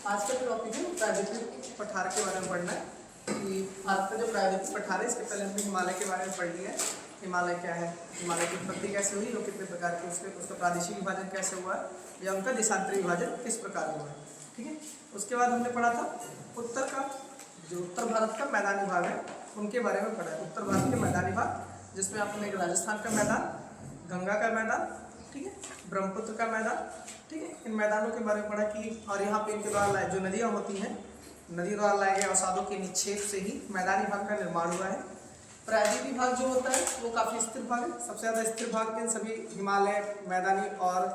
आज का जो टॉपिक है प्रायद्वीपीय पठार के बारे में पढ़ना है कि भारत का जो प्रायद्वीपीय पठार है, इसके पहले हमने हिमालय के बारे में पढ़ लिया है। हिमालय क्या है, हिमालय की उत्पत्ति कैसे हुई और कितने प्रकार के उसका प्रादेशिक विभाजन कैसे हुआ या उनका देशांतरी विभाजन किस प्रकार हुआ है। ठीक है, उसके बाद हमने पढ़ा था उत्तर का जो उत्तर भारत का मैदानी भाग है उनके बारे में पढ़ा है। उत्तर भारत के मैदानी भाग जिसमें आपने एक राजस्थान का मैदान, गंगा का मैदान, ठीक है, ब्रह्मपुत्र का मैदान, ठीक है, इन मैदानों के बारे में पढ़ा कि और यहाँ पे इनके द्वारा जो नदियाँ होती हैं, नदी द्वारा लाए गए अवसादों के निक्षेप से ही मैदानी भाग का निर्माण हुआ है। प्रायद्वीपीय भाग जो होता है वो काफ़ी स्थिर भाग है। सबसे ज़्यादा स्थिर भाग इन सभी हिमालय, मैदानी और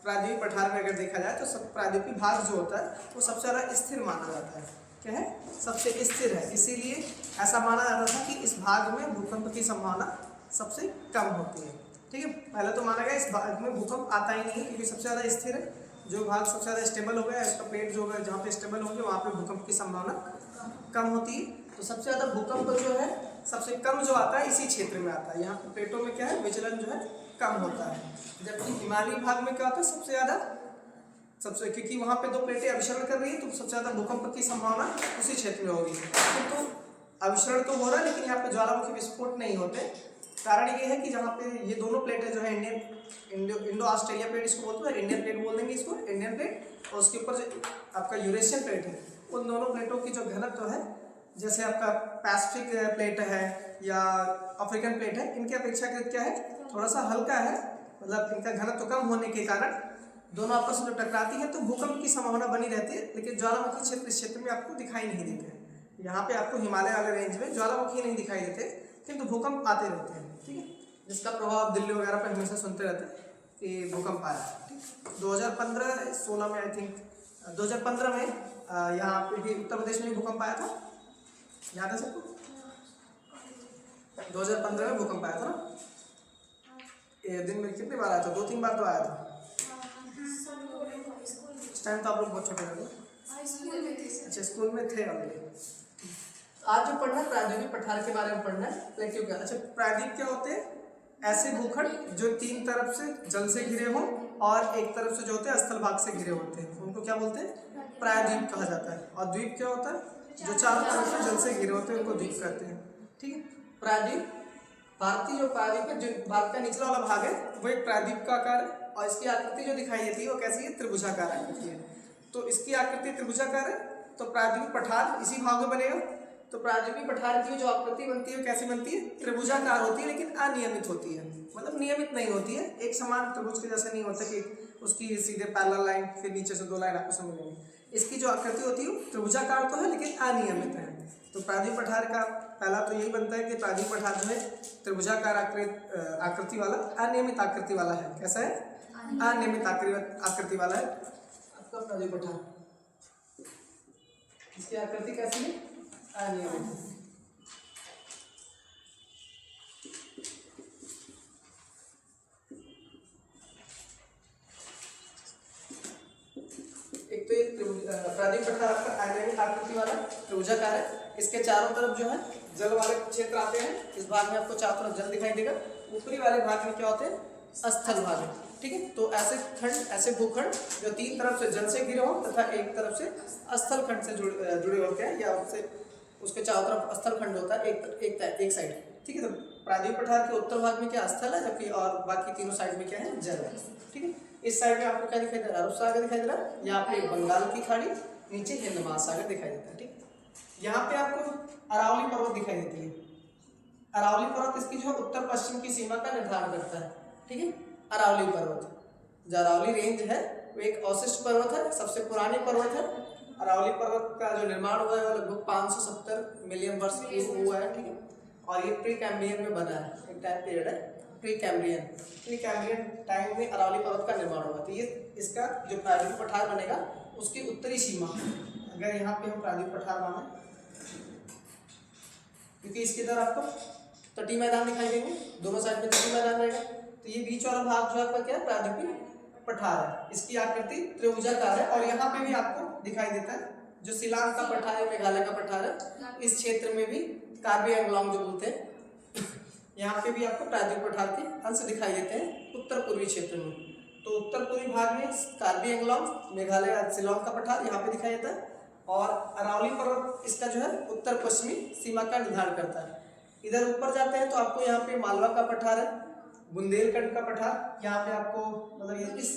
प्रायद्वीपीय पठार में अगर देखा जाए तो सब प्रायद्वीपीय भाग जो होता है वो सबसे ज़्यादा स्थिर माना जाता है। क्या है, सबसे स्थिर है। इसीलिए ऐसा माना जाता था कि इस भाग में भूकंप की संभावना सबसे कम होती है। ठीक है, पहले तो माना गया इस भाग में भूकंप आता ही नहीं है क्योंकि सबसे ज़्यादा स्थिर है। जो भाग सबसे ज़्यादा स्टेबल हो गया, इसका प्लेट जो होगा जहाँ पे स्टेबल होंगे वहाँ पे भूकंप की संभावना कम होती है। तो सबसे ज़्यादा भूकंप जो है सबसे कम जो आता है इसी क्षेत्र में आता है। यहाँ पे प्लेटों में क्या है, विचलन जो है कम होता है। जबकि हिमालयी भाग में क्या होता है, सबसे ज़्यादा क्योंकि वहाँ पे दो प्लेटें अभिसरण कर रही है तो सबसे ज़्यादा भूकंप की संभावना उसी क्षेत्र में होगी। तो अभिसरण तो हो रहा है लेकिन यहाँ पे ज्वालामुखी विस्फोट नहीं होते। कारण ये है कि जहाँ पे ये दोनों प्लेटें जो है इंडो ऑस्ट्रेलिया प्लेट इसको बोलते हैं, इंडियन प्लेट बोल देंगे इसको, इंडियन प्लेट, और उसके ऊपर जो आपका यूरेशियन प्लेट है, उन दोनों प्लेटों की जो घनत्व है, जैसे आपका पैसिफिक प्लेट है या अफ्रीकन प्लेट है, इनके अपेक्षाकृत क्या है, थोड़ा सा हल्का है। मतलब इनका घनत्व कम होने के कारण दोनों आपस में टकराती है तो भूकंप की संभावना बनी रहती है। लेकिन ज्वालामुखी क्षेत्र इस क्षेत्र में आपको दिखाई नहीं देते। यहाँ पे आपको हिमालय वाले रेंज में ज्वालामुखी नहीं दिखाई देते किंतु भूकंप आते रहते हैं। ठीक है, जिसका प्रभाव दिल्ली वगैरह पर हमेशा सुनते रहते हैं कि भूकंप आया। ठीक, 2015-16 में आई थिंक 2015 में यहाँ पे भी उत्तर प्रदेश में भी भूकंप आया था। याद है सबको? 2015 में भूकंप आया था ना। ये दिन में कितनी बार आया था? 2-3 बार तो आया था। इस टाइम तो आप लोग बहुत छोटे थे। अच्छा, स्कूल में थे ऑलरेडी। आज जो पढ़ना है प्रायद्वीपीय पठार के बारे में पढ़ना है। प्लेट्यू क्या? अच्छा, प्रायद्वीप क्या होते हैं? ऐसे भूखंड जो तीन तरफ से जल से घिरे हों और एक तरफ से जो होते हैं स्थल भाग से घिरे होते हैं, उनको क्या बोलते हैं? प्रायद्वीप कहा जाता है। और द्वीप क्या होता है? जो चारों तरफ से जल से घिरे होते हैं उनको द्वीप कहते हैं। ठीक है, प्रायद्वीप भारतीय जो प्रायद्वीप है, जो भारत का निचला वाला भाग है वो एक प्रायद्वीप का आकार है और इसकी आकृति जो दिखाई देती है वो कैसी है? त्रिभुजाकार आकृति है। तो इसकी आकृति त्रिभुजाकार है तो प्रायद्वीपीय पठार इसी भाग में बनेगा। तो प्रायद्वीपीय पठार की जो आकृति बनती है कैसी बनती है? त्रिभुजाकार होती है लेकिन अनियमित होती है। मतलब नियमित नहीं होती है, एक समान त्रिभुज के जैसे नहीं होता कि उसकी सीधे पैरेलल लाइन फिर नीचे से दो लाइन आपको समझ में। इसकी जो आकृति होती है त्रिभुजाकार तो है लेकिन अनियमित है। तो प्रायद्वीपीय पठार का पहला तो यही बनता है कि प्रायद्वीपीय पठार जो है त्रिभुजाकार आकृति वाला, अनियमित आकृति वाला है। कैसा है? अनियमित आकृति वाला है आपका प्रायद्वीपीय पठार। इसकी आकृति कैसी है? अनियमित। एक तो ये प्रायद्वीपीय पठार आपका अनियमित आकृति वाला त्रिभुजाकार है। इसके चारों तरफ जो है जल वाले क्षेत्र आते हैं। इस भाग में आपको चारों तरफ जल दिखाई देगा। ऊपरी वाले भाग में क्या होते हैं? स्थल भाग है। ठीक है, तो ऐसे खंड, ऐसे भूखंड जो तीन तरफ से जल से घिरे हो तथा एक तरफ से स्थल खंड से जुड़े होते हैं या उसके चारों तरफ स्थल खंड होता है एक साइड। ठीक है, तो प्रायद्वीपीय पठार के उत्तर भाग में क्या स्थल है, जबकि और बाकी तीनों साइड में क्या है? जल है। ठीक है, इस साइड में आपको क्या दिखाई दे रहा है? अरब सागर दिखाई दे रहा है। यहाँ पे बंगाल की खाड़ी, नीचे हिंद महासागर दिखाई देता है। ठीक, यहाँ पे आपको अरावली पर्वत दिखाई देती है। अरावली पर्वत इसकी जो उत्तर पश्चिम की सीमा का निर्धारण करता है। ठीक है, अरावली पर्वत, जो अरावली रेंज है वो एक अवशिष्ट पर्वत है, सबसे पुरानी पर्वत है। अरावली पर्वत का जो निर्माण हुआ है वो लगभग 570 मिलियन वर्ष पूर्व हुआ है। ठीक है, और ये प्री कैम्ब्रियन में बना है, एक टाइम पीरियड है प्री कैम्ब्रियन टाइम में अरावली पर्वत का निर्माण हुआ। तो ये इसका जो प्रायद्वीपीय पठार बनेगा उसकी उत्तरी सीमा, अगर यहाँ पे हम प्रायद्वीपीय पठार माने, क्योंकि इसके इधर आपको तटीय मैदान दिखाई देंगे, दोनों साइड में तटीय मैदान रहेगा। तो ये बीच वाला भाग जो आपका क्या है? प्रायद्वीपीय पठार है। इसकी आकृति त्रिभुजाकार है और यहाँ पे भी आपको दिखाई देता है जो शिलांग का पठार है, मेघालय का पठार है। इस क्षेत्र में भी कार्बी एंगलोंग जो बोलते हैं, यहाँ पे भी आपको प्रायद्वीपीय पठार के अंश दिखाई देते हैं उत्तर पूर्वी क्षेत्र में। तो उत्तर पूर्वी भाग में कार्बी एंगलोंग, मेघालय शिलांग का पठार यहाँ पे दिखाई देता है, और अरावली पर्वत इसका जो है उत्तर पश्चिमी सीमा का निर्धारण करता है। इधर ऊपर जाते हैं तो आपको यहाँ पे मालवा का पठार है, बुंदेलखंड का पठार, यहाँ पे आपको मतलब ये इस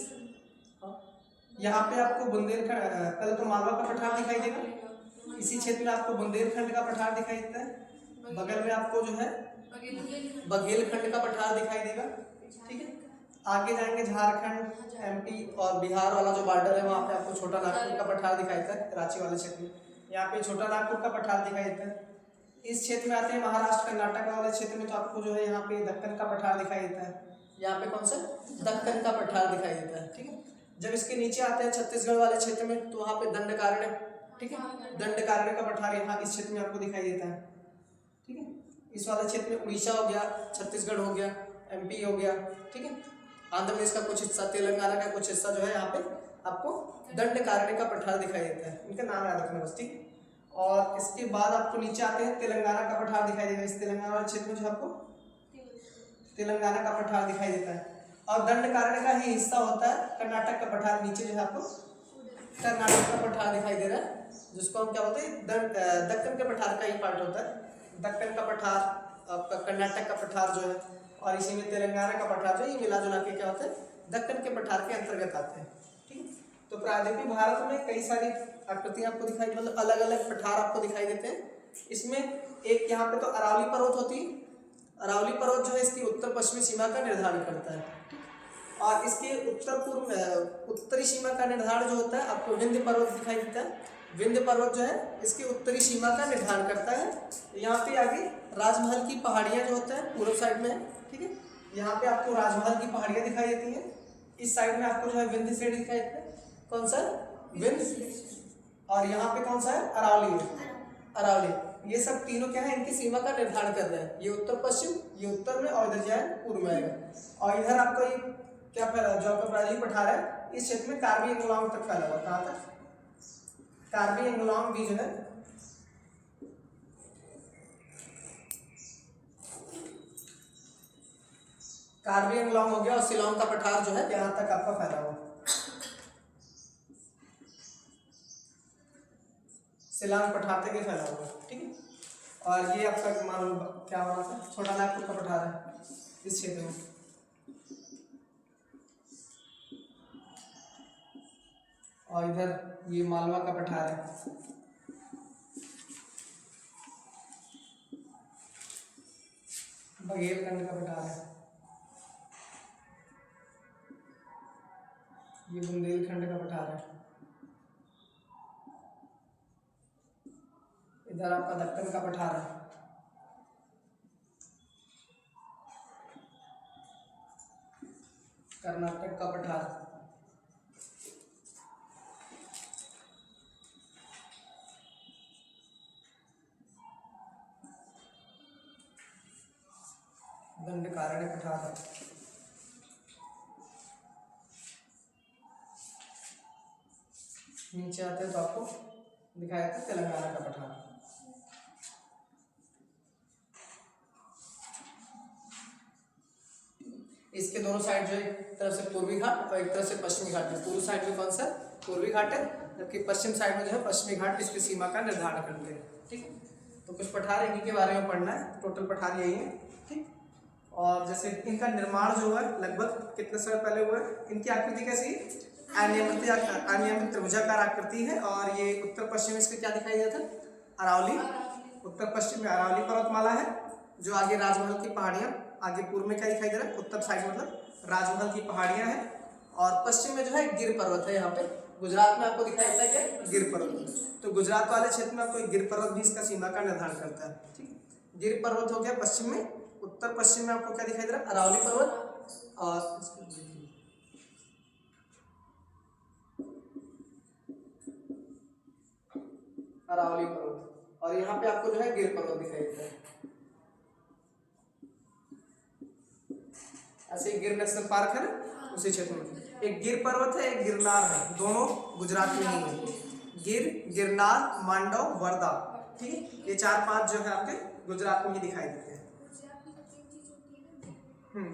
यहाँ पे आपको बुंदेलखंड, पहले तो मालवा का पठार दिखाई देगा, इसी क्षेत्र में आपको बुंदेलखंड का पठार दिखाई देता है, बगल में आपको जो है बघेलखंड का पठार दिखाई देगा। ठीक है, आगे जाएंगे झारखंड, एमपी और बिहार वाला जो बॉर्डर है वहाँ पे आपको छोटा नागपुर का पठार दिखाई देता है, रांची वाले क्षेत्र में यहाँ पे छोटा नागपुर का पठार दिखाई देता है। इस क्षेत्र में आते हैं महाराष्ट्र कर्नाटक वाले क्षेत्र में, तो आपको जो है यहाँ पे दक्कन का पठार दिखाई देता है, यहाँ पे कौन सा दक्कन का पठार दिखाई देता है। ठीक है, जब इसके नीचे आते हैं छत्तीसगढ़ वाले क्षेत्र में तो वहाँ पे दंडकारण्य, ठीक है, दंडकारण्य का पठार यहाँ इस क्षेत्र में आपको दिखाई देता है। ठीक है, इस वाले क्षेत्र में उड़ीसा हो गया, छत्तीसगढ़ हो गया, एमपी हो गया, ठीक है, आंध्र प्रदेश का कुछ हिस्सा, तेलंगाना का कुछ हिस्सा जो है यहाँ पे आपको दंडकारण्य का पठार दिखाई देता है, इनका नाम याद रखना बस। ठीक, और इसके बाद आपको नीचे आते हैं तेलंगाना का पठार दिखाई देगा, इस तेलंगाना वाले क्षेत्र में जो आपको तेलंगाना का पठार दिखाई देता है, और दंडकारण्य का ही हिस्सा होता है कर्नाटक का पठार, नीचे जो है आपको कर्नाटक का पठार दिखाई दे रहा है, जिसको हम क्या बोलते हैं दक्कन के पठार का ही पार्ट होता है। दक्कन का पठार, आपका कर्नाटक का पठार जो है, और इसी में तेलंगाना का पठार जो है, ये मिला जुला के क्या होता है दक्कन के पठार के अंतर्गत आते हैं। ठीक है, तो प्रायद्वीपीय भारत में कई सारी आकृतियां आपको दिखाई, मतलब अलग अलग पठार आपको दिखाई देते हैं। इसमें एक यहाँ पे तो अरावली पर्वत होती है, अरावली पर्वत जो है इसकी उत्तर पश्चिमी सीमा का निर्धारण करता है, और इसके उत्तर पूर्व उत्तरी सीमा का निर्धारण जो होता है आपको विंध्य पर्वत दिखाई देता है। विंध्य पर्वत जो है इसकी उत्तरी सीमा का निर्धारण करता है। यहाँ पे आगे राजमहल की पहाड़ियाँ जो होता है पूर्व साइड में है। ठीक है, यहाँ पे आपको राजमहल की पहाड़ियाँ दिखाई देती हैं, इस साइड में आपको जो है विंध्य साइड दिखाई देता है, कौन सा विंध्य, और यहाँ पे कौन सा है अरावली है, अरावली। ये सब तीनों क्या है इनकी सीमा का निर्धारण कर रहे हैं, ये उत्तर पश्चिम, ये उत्तर में, और इधर जो है पूर्व में आएगा। और इधर आपको ये क्या फैला जो आपका प्रायद्वीपीय पठार है, इस क्षेत्र में कार्बी एंगलोंग तक फैला हुआ, कहाँ तक कार्बी एंगलोंग भी जो है कार्बी एंगलोंग हो गया, और शिलांग का पठार जो है यहाँ तक आपका फैला हुआ, शिलांग पठार तक ये फैला हुआ। ठीक है, और ये आपका मान क्या हो रहा था छोटा नागपुर का पठार है इस क्षेत्र में, और इधर ये मालवा का पठार है। बघेलखंड का पठार है, ये बुंदेलखंड का पठार है, इधर आपका दक्कन का पठार है, कर्नाटक का पठार, दंडकारण्य पठार है, नीचे आते हैं तो आपको दिखाया था तेलंगाना का पठार। इसके दोनों साइड जो एक तरफ से पूर्वी घाट और एक तरफ से पश्चिमी घाट है, पूर्व साइड में कौन सा पूर्वी घाट है, जबकि पश्चिम साइड में जो है पश्चिमी घाट इसकी सीमा का निर्धारण करते हैं। ठीक है, तो कुछ पठार इन्हीं के बारे में पढ़ना है, टोटल पठार यही है। ठीक, और जैसे इनका निर्माण जो है लगभग कितने समय पहले हुआ है, इनकी आकृति कैसी है अनियमित त्रिभुजाकार आकृति है, और ये उत्तर पश्चिम में इसके क्या दिखाई दिया था अरावली, उत्तर पश्चिम में अरावली पर्वतमाला है, जो आगे राजमहल की पहाड़ियाँ, आगे पूर्व में क्या दिखाई दे रहा है उत्तर साइड मतलब राजमहल की पहाड़ियाँ हैं, और पश्चिम में जो है गिर पर्वत है। यहाँ पे गुजरात में आपको दिखाई देता है क्या गिर पर्वत, तो गुजरात वाले क्षेत्र में आपको गिर पर्वत भी इसका सीमा का निर्धारण करता है। ठीक, गिर पर्वत हो गया पश्चिम में, उत्तर पश्चिम में आपको क्या दिखाई दे रहा है अरावली पर्वत, और अरावली पर्वत, और यहाँ पे आपको जो है गिर पर्वत दिखाई देता है। ऐसे गिर नेशनल पार्क है ना उसी क्षेत्र में एक गिर पर्वत है, एक गिरनार है, दोनों गुजरात में ही है, गिर, गिरनार, मांडव, वर्धा। ठीक है, ये 4-5 जो है आपके गुजरात में ही दिखाई देते हैं।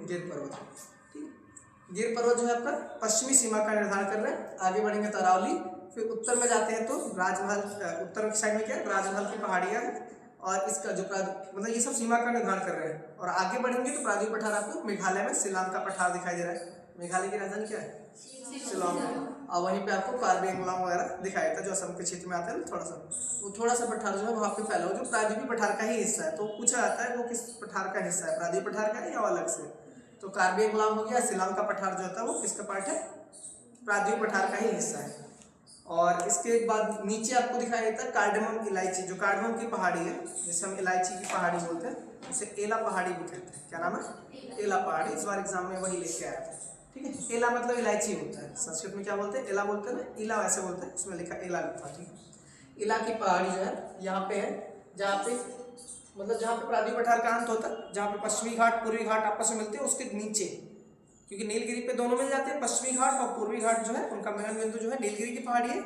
गिर पर्वत, ठीक, गिर पर्वत जो है आपका पश्चिमी सीमा का निर्धारण कर रहे हैं। आगे बढ़ेंगे तो अरावली, फिर उत्तर में जाते हैं तो राजमहल, उत्तर की साइड में क्या है, राजमहल की पहाड़ियाँ हैं और इसका जो मतलब ये सब सीमा का निर्धारण कर रहे हैं। और आगे बढ़ेंगे तो प्रायद्वीप पठार आपको मेघालय में शिलांग का पठार दिखाई दे रहा है। मेघालय की राजधानी क्या है, शिलांग है। और वहीं पे आपको कार्बी एंगलांग वगैरह दिखाई देता है जो असम के क्षेत्र में आता है। थोड़ा सा वो थोड़ा सा पठार जो है वहाँ पे फैला हुआ जो प्रायद्वीपीय पठार का ही हिस्सा है। तो पूछा जाता है वो किस पठार का हिस्सा है, प्रायद्वीपीय पठार का है या अलग से। तो कार्बी एंगलांग हो गया, शिलांग का पठार जो होता है वो किसका पार्ट है, प्रायद्वीपीय पठार का ही हिस्सा है। और इसके बाद नीचे आपको दिखाई देता है कार्डमम इलायची, जो कार्डमम की पहाड़ी है, जिसे हम इलायची की पहाड़ी बोलते हैं, उसे एला पहाड़ी भी कहते हैं। क्या नाम है, एला पहाड़ी। इस बार एग्जाम में वही लेके आया था। ठीक है, एला मतलब इलायची होता है, संस्कृत में क्या बोलते हैं, एला बोलते हैं ना, इला वैसे बोलते हैं, उसमें लिखा एला लिखा। ठीक है, इला की पहाड़ी जो है यहाँ पे है, जहाँ पे मतलब जहाँ पे प्रायद्वीप पठार का अंत होता है, जहाँ पे पश्चिमी घाट पूर्वी घाट आपस में मिलते हैं, उसके नीचे, क्योंकि नीलगिरी पे दोनों मिल जाते हैं, पश्चिमी घाट और पूर्वी घाट जो है उनका मिलन बिंदु जो है नीलगिरी की पहाड़ी है।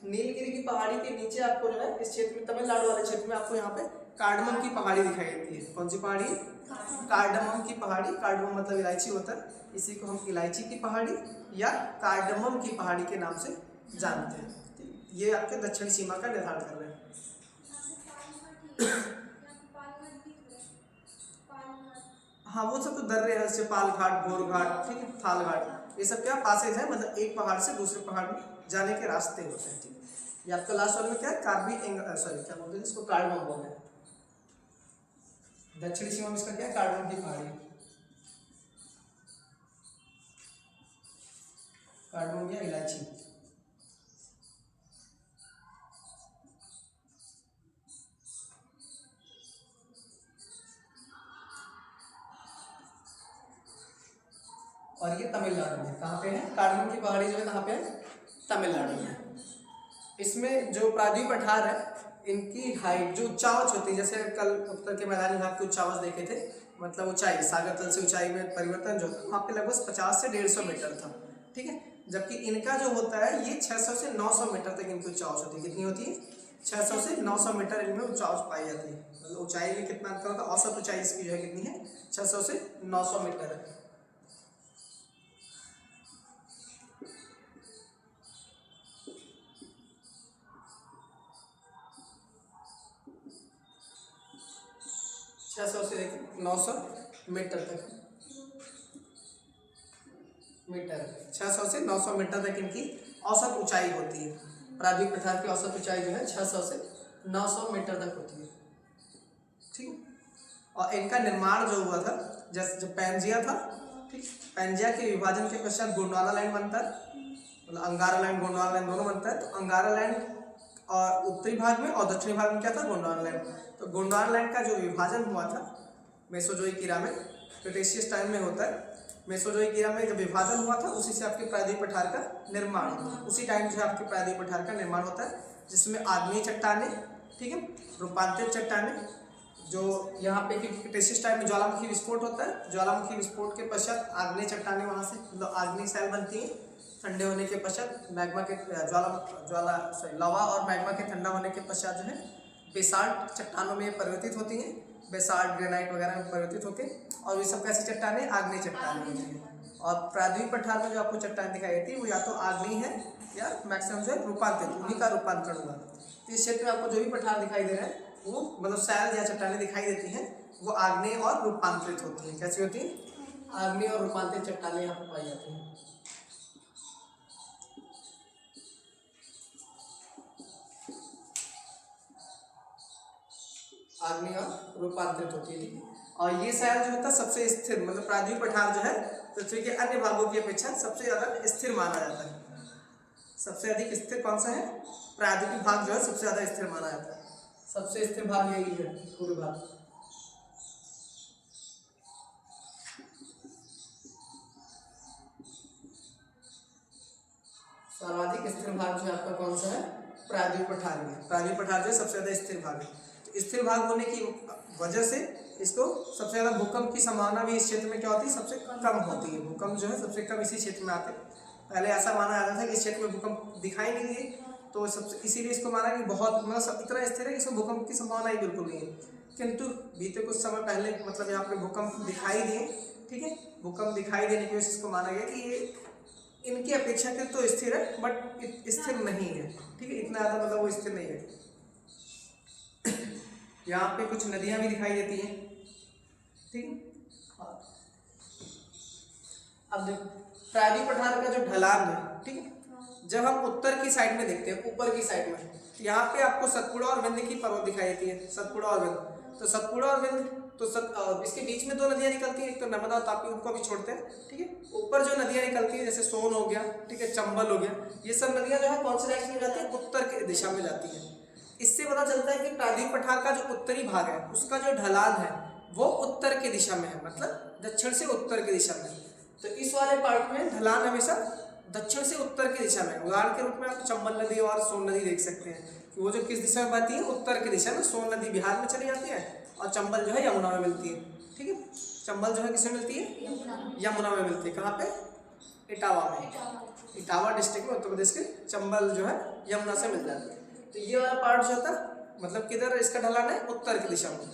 नीलगिरी की पहाड़ी के नीचे आपको जो है इस क्षेत्र में, तमिलनाडु वाले क्षेत्र में आपको यहाँ पे कार्डमम की पहाड़ी दिखाई देती है। कौन सी पहाड़ी, कार्डमम की पहाड़ी। कार्डमम मतलब इलायची होता है, इसी को हम इलायची की पहाड़ी या कार्डमम की पहाड़ी के नाम से जानते हैं। ये आपके दक्षिणी सीमा का निर्धारण कर रहे हैं। हाँ, वो सब तो दर्रे है, जैसे पाल घाट, गोर घाट, ठीक है, थाल घाट, ये सब क्या पासेज है, मतलब एक पहाड़ से दूसरे पहाड़ में जाने के रास्ते होते हैं। ठीक है, ये आपका लास्ट वाले में क्या है, कार्बी सॉरी क्या बोलते हैं इसको, कार्डमम बोलते हैं। दक्षिणी सीमा में इसका क्या है, कार्डमम की पहाड़ी, कार्डमम या इलायची। और ये तमिलनाडु में कहाँ पे है, कार्डमम की पहाड़ी जो है कहाँ पे है, तमिलनाडु में। इसमें जो प्रायद्वीप पठार है, इनकी हाइट जो उच्चावच होती है, जैसे कल उत्तर के मैदानी भाग की उच्चावच देखे थे, मतलब ऊंचाई, सागर तल से ऊंचाई में परिवर्तन जो वहाँ पे लगभग 50 से 150 मीटर था। ठीक है, जबकि इनका जो होता है ये 600 से 900 मीटर तक इनकी उच्चावच होती है। कितनी होती है, 600 से 900 मीटर इनमें उच्चावच पाई जाती है। मतलब ऊंचाई में कितना अंतर होता है, औसत ऊंचाई इसकी जो है कितनी है, 600 से 900 मीटर है। से लेकर 900 मीटर तक, 600 से 900 मीटर तक इनकी औसत ऊंचाई होती है। प्रायद्वीप पठार की औसत ऊंचाई जो है 600 से 900 मीटर तक होती है। ठीक है, और इनका निर्माण जो हुआ था, जैसे जो पैंजिया था, ठीक, पैंजिया के विभाजन के पश्चात गोंडवाना लैंड बनता है, मतलब अंगारा लैंड गोंडवाना लैंड दोनों बनता है। तो अंगारा लैंड और उत्तरी भाग में और दक्षिणी भाग में क्या था, गोंडवाना लैंड। तो गोंडवाना लैंड का जो विभाजन हुआ था मेसोजोइक ईरा में, क्रिटेशियस टाइम में होता है, मेसोजोइक ईरा में जब विभाजन हुआ था उसी से आपके प्रायद्वीप पठार का निर्माण होता है। उसी टाइम से आपके प्रायद्वीप पठार का निर्माण होता है, जिसमें आग्नेय चट्टाने, ठीक है, रूपांतरित चट्टाने, जो यहाँ पे क्रिटेशियस टाइम में ज्वालामुखी विस्फोट होता है, ज्वालामुखी विस्फोट के पश्चात आग्नेय चट्टाने वहाँ से मतलब आग्नेय सैल बनती है। ठंडे होने के पश्चात मैग्मा के लावा और मैग्मा के ठंडा होने के पश्चात जो है बेसाल्ट चट्टानों में परिवर्तित होती हैं, बेसाल्ट ग्रेनाइट वगैरह में परिवर्तित होकर, और ये सब कैसी चट्टानें, आग्नेय चट्टानें होती हैं। और प्रायद्वीप पठार में जो आपको चट्टान दिखाई देती है वो या तो आग्नेय है या मैक्सिमम जो है रूपांतरित, उन्हीं का रूपांतरण हुआ। तो इस क्षेत्र में आपको जो भी पठार दिखाई दे रहा है वो मतलब सैल या चट्टानें दिखाई देती हैं, वो आग्नेय और रूपांतरित होती हैं। कैसी होती हैं, आग्नेय और रूपांतरित चट्टानें यहाँ पर पाई जाती हैं। आग्नेय और रूपांतरित होती है। ठीक है, और ये सैल जो होता है सबसे स्थिर, मतलब प्रायद्वीप पठार जो है पृथ्वी के अन्य भागों की अपेक्षा सबसे ज्यादा स्थिर माना जाता है। सबसे अधिक स्थिर कौन सा है, प्रायद्वीप भाग जो है सबसे ज्यादा स्थिर माना जाता है। सबसे स्थिर भाग यही है, पूर्वी भाग। सर्वाधिक स्थिर भाग जो है आपका कौन सा है, प्रायद्वीप पठार में। प्रायद्वीप पठार जो है सबसे ज्यादा स्थिर भाग है। तो स्थिर भाग होने की वजह से इसको सबसे ज्यादा भूकंप की संभावना भी इस क्षेत्र में क्या होती है, सबसे कम होती है। भूकंप जो है सबसे कम इसी क्षेत्र में आते हैं। पहले ऐसा माना जाता था कि इस क्षेत्र में भूकंप दिखाई नहीं दिए, तो सबसे इसीलिए इसको माना कि बहुत मतलब इतना स्थिर है कि इसमें भूकंप की संभावना ही बिल्कुल नहीं है। किंतु बीते कुछ समय पहले मतलब यहाँ पे भूकंप दिखाई दिए, ठीक है। भूकंप दिखाई देने की वजह से इसको माना गया कि ये इनकी अपेक्षाकृत तो स्थिर है बट स्थिर नहीं है, ठीक है, इतना ज़्यादा मतलब वो स्थिर नहीं है। यहाँ पे कुछ नदियाँ भी दिखाई देती हैं, ठीक है। अब देखो प्रायद्वीप पठार का जो ढलान है, ठीक है, जब हम उत्तर की साइड में देखते हैं, ऊपर की साइड में, तो यहाँ पे आपको सतपुड़ा और विंध्य की पर्वत दिखाई देती है, सतपुड़ा और विंध्य। तो सतपुड़ा और विंध्य तो इसके बीच में दो नदियाँ निकलती हैं, एक तो नर्मदा और तापी, उनको भी छोड़ते हैं, ठीक है। ऊपर जो नदियाँ निकलती हैं जैसे सोन हो गया, ठीक है, चंबल हो गया, ये सब नदियाँ जो है कौन से डायरेक्शन में जाती है, उत्तर की दिशा में जाती है। इससे पता चलता है कि प्रायद्वीप पठार का जो उत्तरी भाग है उसका जो ढलान है वो उत्तर की दिशा में है, मतलब दक्षिण से उत्तर की दिशा में। तो इस वाले पार्ट में ढलान हमेशा दक्षिण से उत्तर की दिशा में। उदाहरण के रूप में आप चंबल नदी और सोन नदी देख सकते हैं कि वो जो किस दिशा में बहती है, उत्तर की दिशा में। सोन नदी बिहार में चली जाती है और चंबल जो है यमुना में मिलती है, ठीक है। चंबल जो है किसमें मिलती है, यमुना में मिलती है। कहाँ पे, इटावा में, इटावा डिस्ट्रिक्ट में उत्तर प्रदेश के चंबल जो है यमुना से मिल जाती है। तो ये वाला पार्ट जो होता है मतलब किधर इसका ढलान है, उत्तर की दिशा में।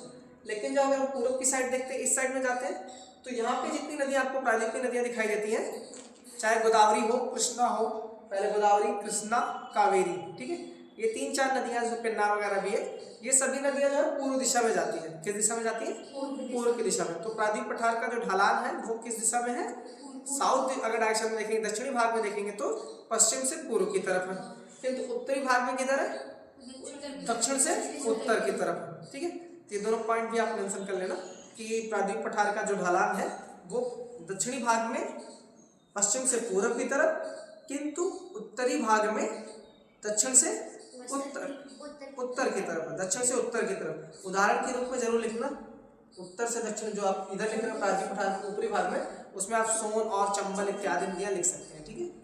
लेकिन जब अगर पूर्व की साइड देखते हैं, इस साइड में जाते हैं, तो यहाँ पे जितनी नदियाँ आपको प्रायद्वीप की नदियाँ दिखाई देती हैं, चाहे गोदावरी हो, कृष्णा हो, पहले गोदावरी, कृष्णा, कावेरी, ठीक है, ये 3-4 नदियाँ जो पेन्नार वगैरह भी है, ये सभी नदियाँ जो है पूर्व दिशा में जाती है। किस दिशा में जाती है, पूर्व की दिशा में। तो प्रायद्वीप पठार का जो ढलान है वो किस दिशा में है, साउथ अगर डायरेक्शन में देखेंगे, दक्षिणी भाग में देखेंगे तो पश्चिम से पूर्व की तरफ है, किंतु उत्तरी भाग में किधर है, दक्षिण से उत्तर की तरफ, ठीक है। ये दोनों पॉइंट भी आप मेंशन कर लेना कि प्रायद्वीप पठार का जो ढलान है वो दक्षिणी भाग में पश्चिम से पूर्व की तरफ, किंतु उत्तरी भाग में दक्षिण से उत्तर की तरफ, दक्षिण से उत्तर की तरफ। उदाहरण के रूप में जरूर लिखना, उत्तर से दक्षिण जो आप इधर लिख रहे हो प्रायद्वीप पठार के ऊपरी भाग में, उसमें आप सोन और चंबल इत्यादि नदियाँ लिख सकते हैं, ठीक है।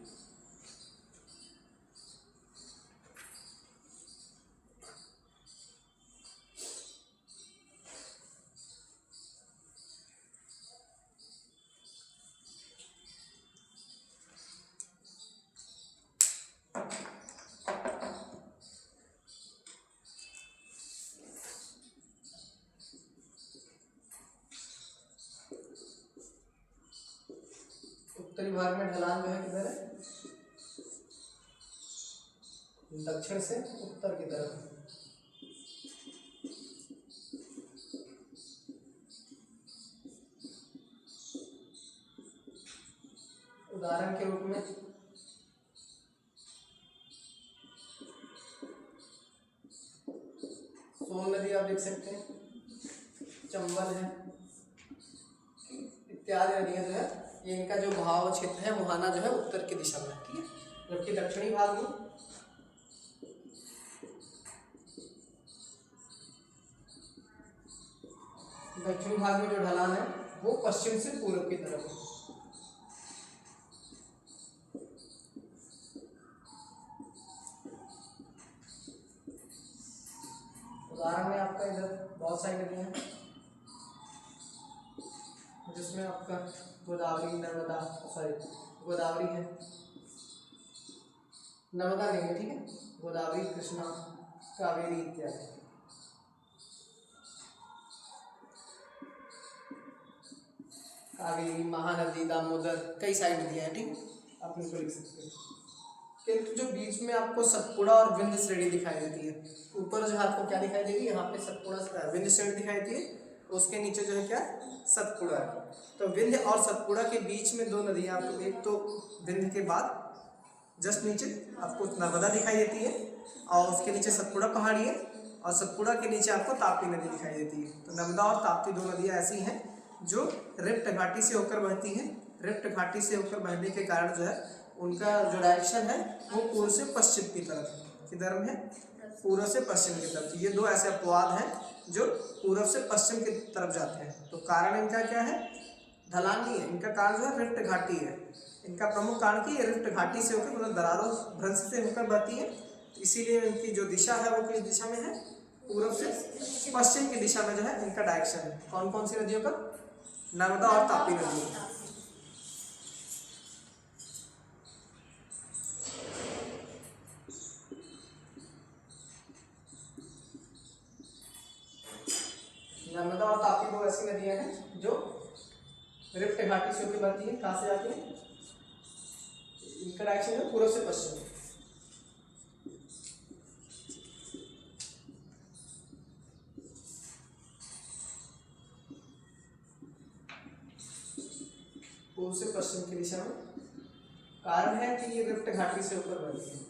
उत्तरी भाग में ढलान जो है किधर है, दक्षिण से उत्तर की तरफ। उदाहरण के रूप में सोन नदी आप देख सकते हैं, चंबल है, इत्यादि नदियाँ जो है ये इनका जो बहाव क्षेत्र है मुहाना जो है उत्तर की दिशा में, ठीक है। जबकि दक्षिणी भाग में जो ढलान है वो पश्चिम से पूर्व की तरफ है। उदाहरण में आपका इधर बहुत सारी नदियाँ हैं जिसमें आपका गोदावरी, नर्मदा, गोदावरी है, नर्मदा नहीं है, ठीक है, गोदावरी, कृष्णा, कावेरी इत्यादि। कावेरी, महानदी, दामोदर, कई सारी नदियाँ हैं, ठीक, आप इनको लिख सकते हैं। किंतु जो बीच में आपको सतपुड़ा और विंध्य श्रेणी दिखाई देती है, ऊपर जो है आपको क्या दिखाई देगी, यहाँ पे सतपुड़ा विंध्य श्रेणी दिखाई देती है, उसके नीचे जो है क्या, सतपुड़ा है। तो विंध्य और सतपुड़ा के बीच में दो नदियाँ आपको, एक तो विंध्य के बाद जस्ट नीचे आपको नर्मदा दिखाई देती है और उसके नीचे सतपुड़ा पहाड़ी है और सतपुड़ा के नीचे आपको ताप्ती नदी दिखाई देती है। तो नर्मदा और ताप्ती दो नदियाँ ऐसी हैं जो रिफ्ट घाटी से होकर बहती हैं। रिफ्ट घाटी से होकर बहने के कारण जो है उनका जो डायरेक्शन है वो पूर्व से पश्चिम की तरफ है। किधर में है, पूर्व से पश्चिम की तरफ। ये दो ऐसे अपवाद हैं जो पूर्व से पश्चिम की तरफ जाते हैं। तो कारण इनका क्या है, ढलान नहीं है, इनका कारण जो है रिफ्ट घाटी है। इनका प्रमुख कारण कि ये रिफ्ट घाटी से होकर मतलब दरारों भ्रंश से होकर बहती है, इसीलिए इनकी जो दिशा है वो किस दिशा में है, पूर्व से पश्चिम की दिशा में जो है इनका डायरेक्शन है। कौन कौन सी नदियों का, नर्मदा और ताप्ती नदी। नर्मदा और ताप्ती दो ऐसी नदियां हैं जो रिफ्ट घाटी से होकर बहती है, कहाँ से जाती है, इनका डायरेक्शन है पूर्व से पश्चिम। पूर्व से पश्चिम की दिशा में। कारण है कि ये रिफ्ट घाटी से होकर बहती है।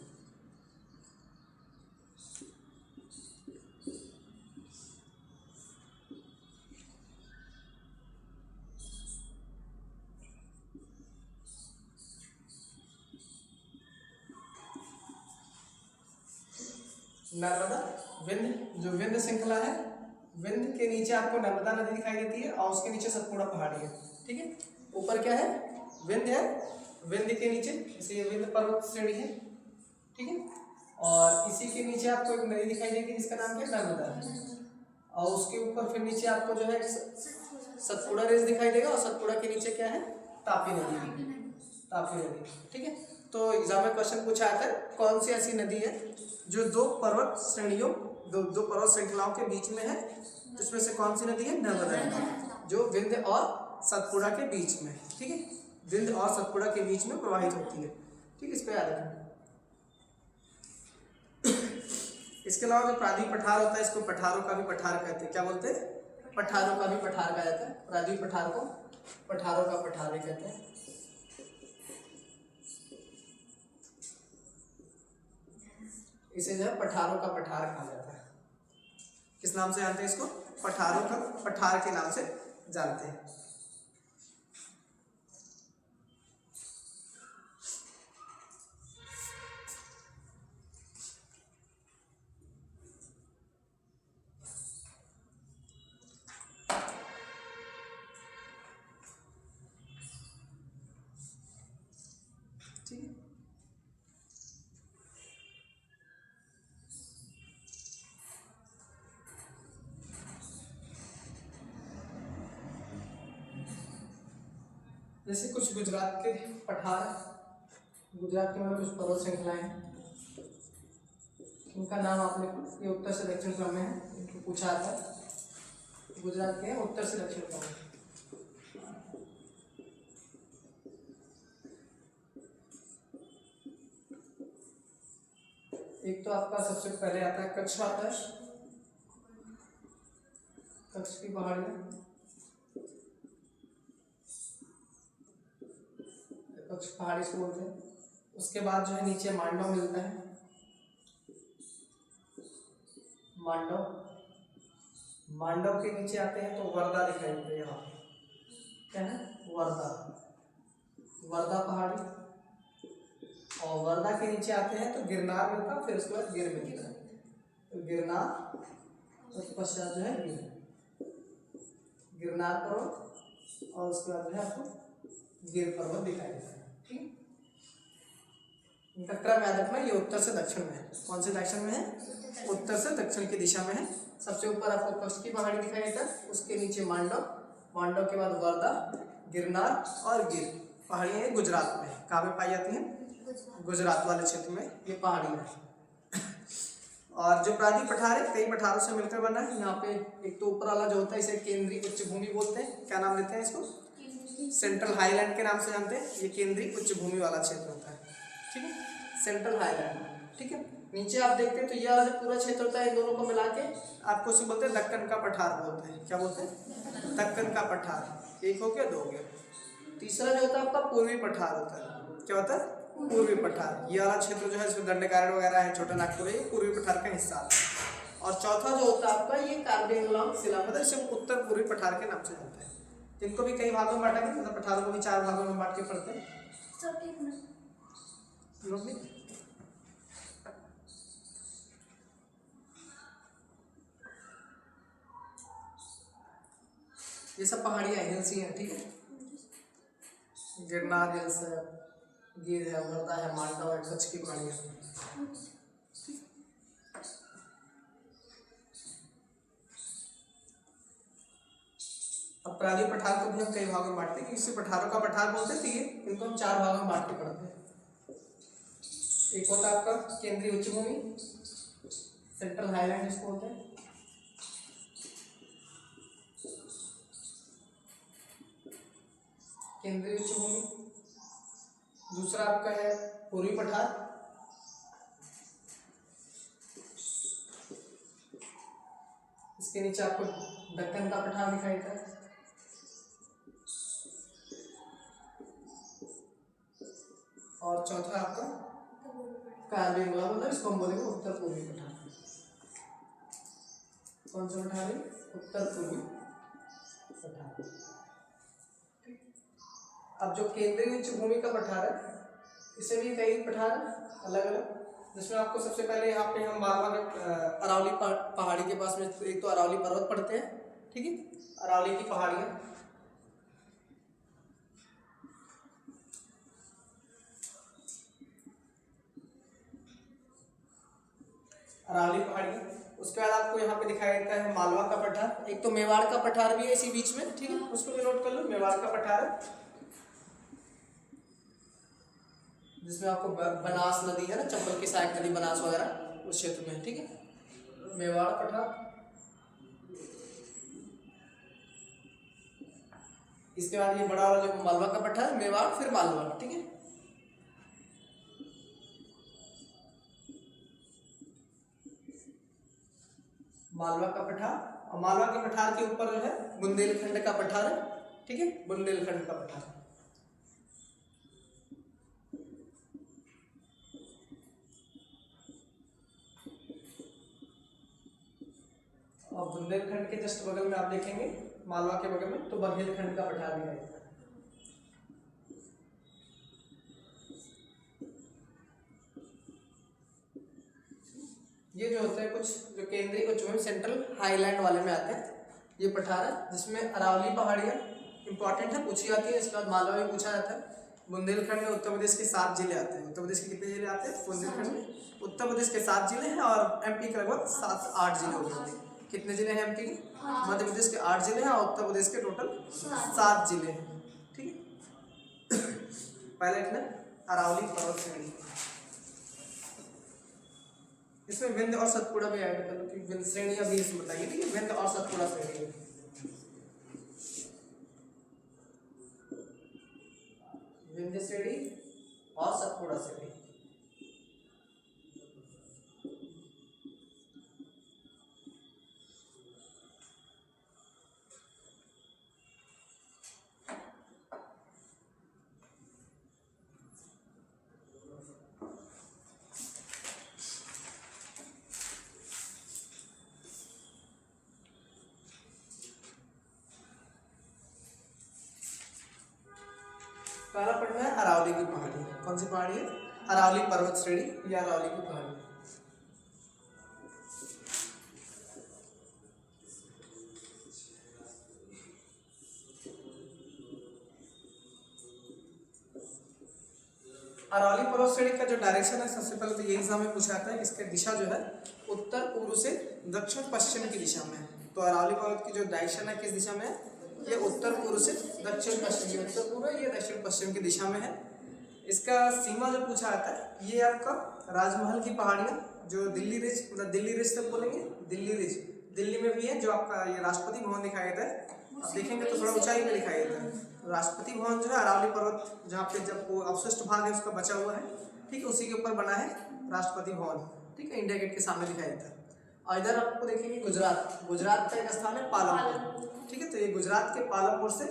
नर्मदा विंध्य, जो विंध्य श्रृंखला है, विंध्य के नीचे आपको नर्मदा नदी दिखाई देती है और उसके नीचे सतपुड़ा पहाड़ी है। ठीक है, ऊपर क्या है, विंध्य है, विंध्य के नीचे इसे विंध्य पर्वत श्रेणी है। ठीक है, और इसी के नीचे आपको एक नदी दिखाई देगी जिसका नाम क्या है, नर्मदा है। और उसके ऊपर फिर नीचे आपको जो है सतपुड़ा रेंज दिखाई देगा और सतपुड़ा के नीचे क्या है, तापी नदी, तापी नदी। ठीक है, तो एग्जाम में क्वेश्चन पूछा आता है कौन सी ऐसी नदी है जो दो पर्वत श्रेणियों, दो पर्वत श्रृंखलाओं के बीच में है, जिसमें से कौन सी नदी है, नर्मदा नदी, जो विंध्य और सतपुड़ा के बीच में। ठीक है, विंध्य और सतपुड़ा के बीच में प्रवाहित होती है। ठीक है, इसको याद रखना। इसके अलावा जो प्रायद्वीप पठार होता है, इसको पठारों का भी पठार कहते हैं। क्या बोलते हैं, पठारों का भी पठार कहा जाता है। प्रायद्वीप पठार को पठारों का पठार भी कहते हैं। इसे जो है पठारों का पठार कहा जाता है। किस नाम से जानते हैं इसको, पठारों का पठार के नाम से जानते हैं। ठीक है, जैसे कुछ गुजरात के पठार, गुजरात के मतलब कुछ पर्वत श्रृंखलाएं हैं, उनका नाम आपने, ये उत्तर से दक्षिण क्रम में है, इनको पूछा था। गुजरात के उत्तर से दक्षिण क्रम में। एक तो आपका सबसे पहले आता है कच्छ आता है, कच्छ की पहाड़ियाँ, कच्छ पहाड़ी से बोलते हैं। उसके बाद जो है नीचे मांडव मिलता है, मांडव, मांडव के नीचे आते हैं तो वर्धा दिखाई देते हैं। यहाँ क्या है, वर्धा, वर्धा पहाड़ी। और वर्धा के नीचे आते हैं तो गिरनार मिलता है, फिर उसके बाद गिर मिलता है। तो गिरनार, उसके पश्चात जो है गिरनार पर्वत, और उसके बाद जो है आपको गिर पर्वत दिखाई देता है। ठीक, इनका क्रम याद रखना, ये उत्तर से दक्षिण में है। कौन से डायरेक्शन में है, उत्तर से दक्षिण की दिशा में है। सबसे ऊपर आपको कच्छ की पहाड़ी दिखाई देता है, उसके नीचे मांडव, मांडव के बाद वर्धा, गिरनार और गिर पहाड़ियाँ गुजरात में। कहाँ पे पाई जाती हैं, गुजरात वाले क्षेत्र में ये पहाड़ी है। और जो प्रायद्वीप पठार है, कई पठारों से मिलकर बना है। यहाँ पे एक तो ऊपर वाला जो होता है इसे केंद्रीय उच्च भूमि बोलते हैं। क्या नाम लेते हैं इसको, सेंट्रल हाईलैंड के नाम से जानते हैं। ये केंद्रीय उच्च भूमि वाला क्षेत्र होता है। ठीक है, सेंट्रल हाईलैंड। ठीक है, नीचे आप देखते हैं तो ये वाला जो पूरा क्षेत्र होता है, इन दोनों को मिला के आपको उसे बोलते हैं दक्कन का पठार बोलते हैं। क्या बोलते हैं, दक्कन का पठार। एक हो गया, दो हो गया। तीसरा जो होता है आपका पूर्वी पठार होता है। क्या होता है, पूर्वी पठार। ये वाला क्षेत्र जो है इसमें दंडकारण्य वगैरह है, छोटा नागपुर है, ये पूर्वी पठार का हिस्सा है। और चौथा जो होता है आपका ये कार्बी एंगलॉन्ग शिला, मतलब इसे उत्तर पूर्वी पठार के नाम से जानते हैं। इनको भी कई भागों में बांटा गया, मतलब पठारों को भी 4 भागों में बांट के पढ़ते हैं। ये सब पहाड़ियाँ हिल्स ही हैं। ठीक है, गिरनार हिल्स है, गिर है, वर्धा है, मांडव है, कच्छ की पहाड़ियाँ। अब प्रायद्वीप पठार को भी हम कई भागों में बांटते हैं, इसे पठारों का पठार बोलते थे। इनको हम 4 भागों में बांट के पढ़ते हैं। एक होता है आपका केंद्रीय उच्च भूमि, सेंट्रल हाईलैंड इसको बोलते हैं। केंद्रीय उच्च भूमि। दूसरा आपका है पूर्वी पठार, इसके नीचे आपको दक्कन का पठार दिखाई देता है। और चौथा आपका कार्बी गोला, मतलब इसको हम बोलेंगे उत्तर पूर्वी पठार। कौन सा पठार है? उत्तर पूर्वी पठार। अब जो केंद्रीय उच्च भूमि का पठार है, इसे भी कई पठार अलग अलग, जिसमें आपको सबसे पहले यहाँ पे हम मालवा के अरावली पहाड़ी के पास में एक तो अरावली पर्वत पड़ते हैं, ठीक है, अरावली की पहाड़ियाँ। अरावली पहाड़ियाँ, उसके बाद आपको यहाँ पे दिखाई देता है मालवा का पठार। एक तो मेवाड़ का पठार भी है इसी बीच में, ठीक है, उसको भी नोट कर लो, मेवाड़ का पठार है, जिसमें आपको बनास नदी है ना, चंबल की सहायक नदी बनास वगैरह उस क्षेत्र में, ठीक है, मेवाड़ पठार। इसके बाद ये बड़ा वाला जो मालवा का पठार, मेवाड़ फिर मालवा, ठीक है। मालवा का पठार, और मालवा के पठार के ऊपर जो है बुंदेलखंड का पठार है, ठीक है, बुंदेलखंड का पठार। और बुंदेलखंड के जस्ट बगल में आप देखेंगे मालवा के बगल में तो बघेलखंड का पठार दिखाई देता है। ये जो होते हैं कुछ जो केंद्रीय उच्च भूमि सेंट्रल हाईलैंड वाले में आते हैं, ये पठार है, जिसमें अरावली पहाड़ियाँ इंपॉर्टेंट है, पूछी जाती है। इसके बाद मालवा भी पूछा जाता है। बुंदेलखंड में उत्तर प्रदेश के 7 जिले आते हैं। उत्तर प्रदेश के कितने जिले आते हैं? बुंदेलखंड में उत्तर प्रदेश के 7 जिले हैं और एमपी के लगभग 7-8 जिले होते हैं। कितने जिले हैं एमपी के? मध्य प्रदेश के 8 जिले हैं और उत्तर प्रदेश के टोटल 7 जिले हैं, ठीक है। पहले इतने अरावली पर्वत श्रेणी, इसमें विंध्य और सतपुड़ा भी ऐड कर लो कि विंध्य श्रेणी अभी इसमें बताइए, ठीक है, विंध्य और सतपुड़ा श्रेणी। विंध्य श्रेणी और सतपुड़ा श्रेणी। पहला पढ़ना है अरावली की पहाड़ी। कौन सी पहाड़ी है? अरावली पर्वत श्रेणी या अरावली की पहाड़ी। अरावली पर्वत श्रेणी का जो डायरेक्शन है, सबसे पहले तो यही एग्जाम में पूछा जाता है, इसका दिशा जो है उत्तर पूर्व से दक्षिण पश्चिम की दिशा में है। तो अरावली पर्वत की जो डायरेक्शन है किस दिशा में है? ये उत्तर पूर्व से दक्षिण पश्चिम की, उत्तर पूर्व ये दक्षिण पश्चिम की दिशा में है। इसका सीमा जो पूछा जाता है, ये आपका राजमहल की पहाड़ियाँ जो दिल्ली रिज, मतलब दिल्ली रिज तक बोलेंगे, दिल्ली रिज दिल्ली में भी है, जो आपका ये राष्ट्रपति भवन दिखाई देता है। आप देखेंगे तो थोड़ा ऊंचाई में दिखाई देता है। राष्ट्रपति भवन जो है अरावली पर्वत जहाँ पे जब वो अवशिष्ट भाग है उसका बचा हुआ है, ठीक है, उसी के ऊपर बना है राष्ट्रपति भवन, ठीक है, इंडिया गेट के सामने दिखाई देता है। और इधर आपको देखेंगे गुजरात, गुजरात का एक स्थान है पालमपुर, ठीक है, तो ये गुजरात के पालमपुर से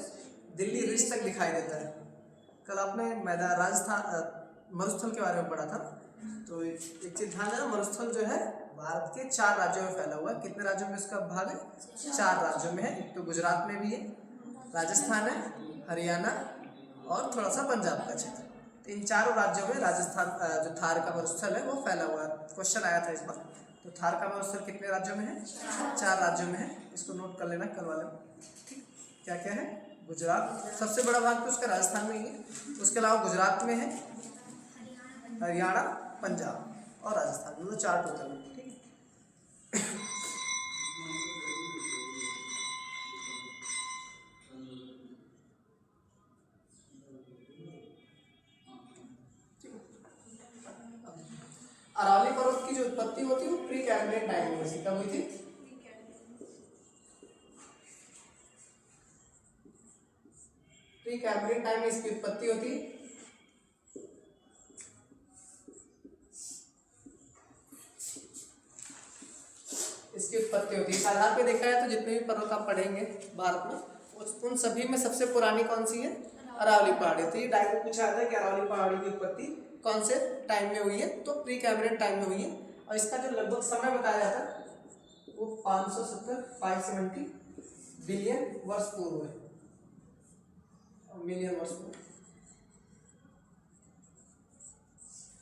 दिल्ली रिज तक दिखाई देता है। कल आपने मैदान राजस्थान मरुस्थल के बारे में पढ़ा था, तो एक चीज ध्यान देना, मरुस्थल जो है भारत के 4 राज्यों में फैला हुआ है। कितने राज्यों में इसका भाग है? 4 राज्यों में है। एक तो गुजरात में भी है, राजस्थान है, हरियाणा और थोड़ा सा पंजाब का क्षेत्र। तो इन 4 राज्यों में राजस्थान जो थार का मरुस्थल है वो फैला हुआ है। क्वेश्चन आया था इस बार, तो थार का मरुस्थल कितने राज्यों में है? 4 राज्यों में है। इसको नोट कर लेना कल वाले में, ठीक। क्या क्या है? गुजरात, सबसे बड़ा भाग तो उसका राजस्थान में ही है, उसके अलावा गुजरात में है, हरियाणा, पंजाब और राजस्थान, मतलब 4 टोटल है, ठीक है। अरावली पर्वत की जो उत्पत्ति होती है वो प्री कैम्ब्रियन टाइम में कब हुई थी? प्री कैम्ब्रियन टाइम में इसकी उत्पत्ति होती है। इसकी उत्पत्ति होती है। इस आधार पे देखा जाए तो जितने भी पर्वत आप पढ़ेंगे भारत में, उन सभी में सबसे पुरानी कौन सी है? अरावली पहाड़ी। तो ये डायरेक्ट पूछा जाता है कि अरावली पहाड़ी की उत्पत्ति कौन से टाइम में हुई है? तो प्री कैम्ब्रियन टाइम में हुई है। और इसका जो लगभग समय बताया जाता है वो 570 बिलियन वर्ष पूर्व है, मिलियन वर्ष पूर्व,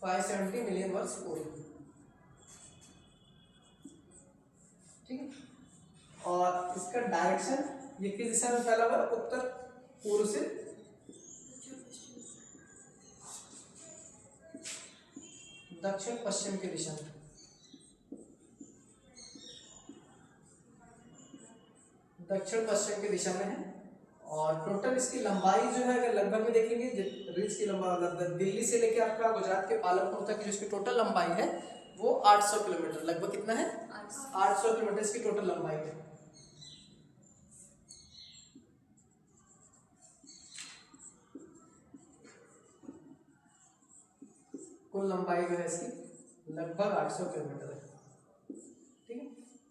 570 मिलियन वर्ष पूर्व। ठीक है। और इसका डायरेक्शन ये किस दिशा में फैला हुआ है? उत्तर पूर्व से दक्षिण पश्चिम की दिशा में। दक्षिण पश्चिम की दिशा में है। और टोटल इसकी लंबाई जो है अगर लगभग में देखेंगे, रिज की लंबाई लगभग दिल्ली से लेकर आपका गुजरात के पालनपुर तक की जो इसकी टोटल लंबाई है वो 800 किलोमीटर, लगभग कितना है? 800 किलोमीटर इसकी टोटल लंबाई है। कुल लंबाई जो है इसकी लगभग 800 किलोमीटर है। ठीक है।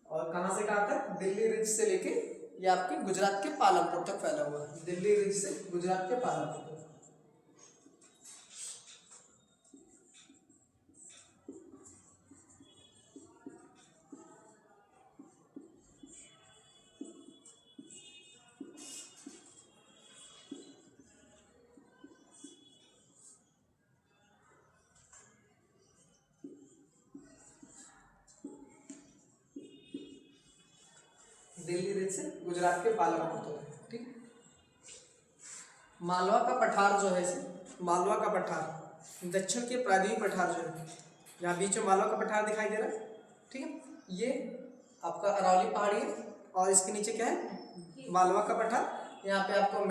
और कहां से कहां तक? दिल्ली रिज से लेके ये आपके गुजरात के पालनपुर तक फैला हुआ है। दिल्ली रिज से गुजरात के पालनपुर तक। दिल्ली रिज से गुजरात के पालनपुर तक। ठीक। मालवा का पठार जो है इसे, मालवा का पठार दक्षिण के प्रायद्वीप पठार जो है, यहाँ बीच में मालवा का पठार दिखाई दे रहा है। ठीक है। ये आपका अरावली पहाड़ी है और इसके नीचे क्या है? मालवा का पठार। यहाँ पे आपको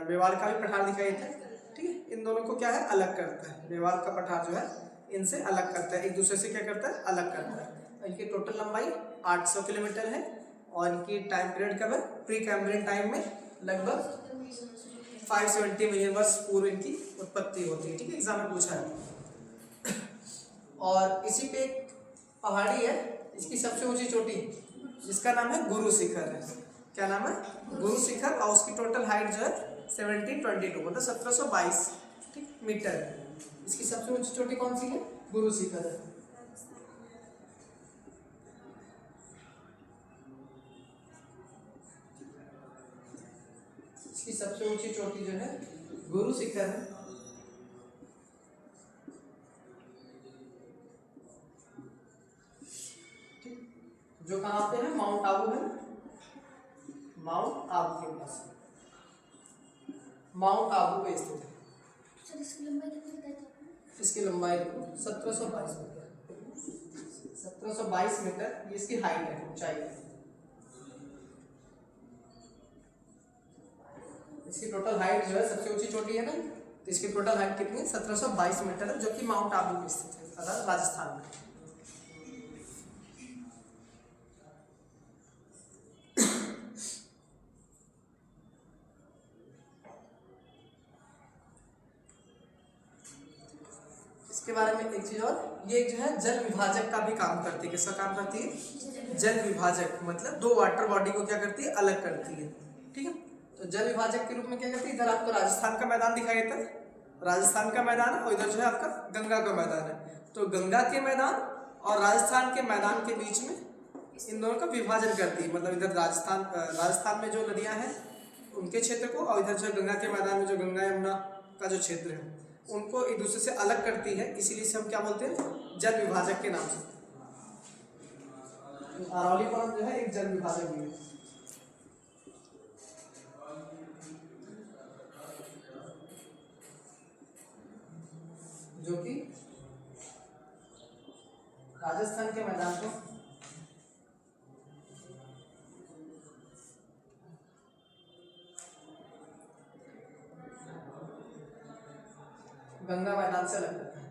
मेवाड़ का भी पठार दिखाई देता है। ठीक है। इन दोनों को क्या है? अलग करता है। मेवाड़ का पठार जो है इनसे अलग करता है, एक दूसरे से क्या करता है? अलग करता है। इनकी टोटल लंबाई 800 किलोमीटर है और इनकी टाइम पीरियड कब है? प्री कैम्ब्रियन टाइम में लगभग 570 मिलियन वर्ष पूर्व इनकी उत्पत्ति होती है। ठीक है। एग्जाम में पूछा है। और इसी पे एक पहाड़ी है, इसकी सबसे ऊंची चोटी जिसका नाम है गुरु शिखर है। क्या नाम है? गुरु शिखर। और उसकी टोटल हाइट जो है 1722 मतलब 1722 ठीक मीटर है। इसकी सबसे ऊंची चोटी कौन सी है? गुरु शिखर है। इसकी सबसे ऊंची चोटी जो है गुरु शिखर है। जो कहाँ पे है? माउंट आबू है, माउंट आबू के पास, माउंट आबू पे स्थित है। इसकी लंबाई 1722 मीटर, 1722 मीटर ये इसकी हाइट है, ऊंचाई है। इसकी टोटल हाइट जो है, सबसे ऊंची चोटी है ना, तो इसकी टोटल हाइट कितनी है? 1722 मीटर है, जो कि माउंट आबू में स्थित है, अर्थात राजस्थान में। इसके बारे में एक चीज और, ये जो है जल विभाजक का भी काम करती है। किसका काम करती है? जल विभाजक, मतलब दो वाटर बॉडी को क्या करती है? अलग करती है। ठीक है। तो जल विभाजक के रूप में क्या करती है? इधर आपको राजस्थान का मैदान दिखाई देता है, राजस्थान का मैदान है, और इधर जो है आपका गंगा का मैदान है। तो गंगा के मैदान और राजस्थान के मैदान के बीच में इन दोनों का विभाजन करती है। मतलब इधर राजस्थान में जो नदियां हैं उनके क्षेत्र को, और इधर जो गंगा के मैदान में जो गंगा यमुना का जो क्षेत्र है उनको एक दूसरे से अलग करती है। इसीलिए से हम क्या बोलते हैं? जल विभाजक के नाम से। अरावली पर्वत जो है एक जल विभाजक भी है। जो कि राजस्थान के मैदान को गंगा मैदान से अलग करता है।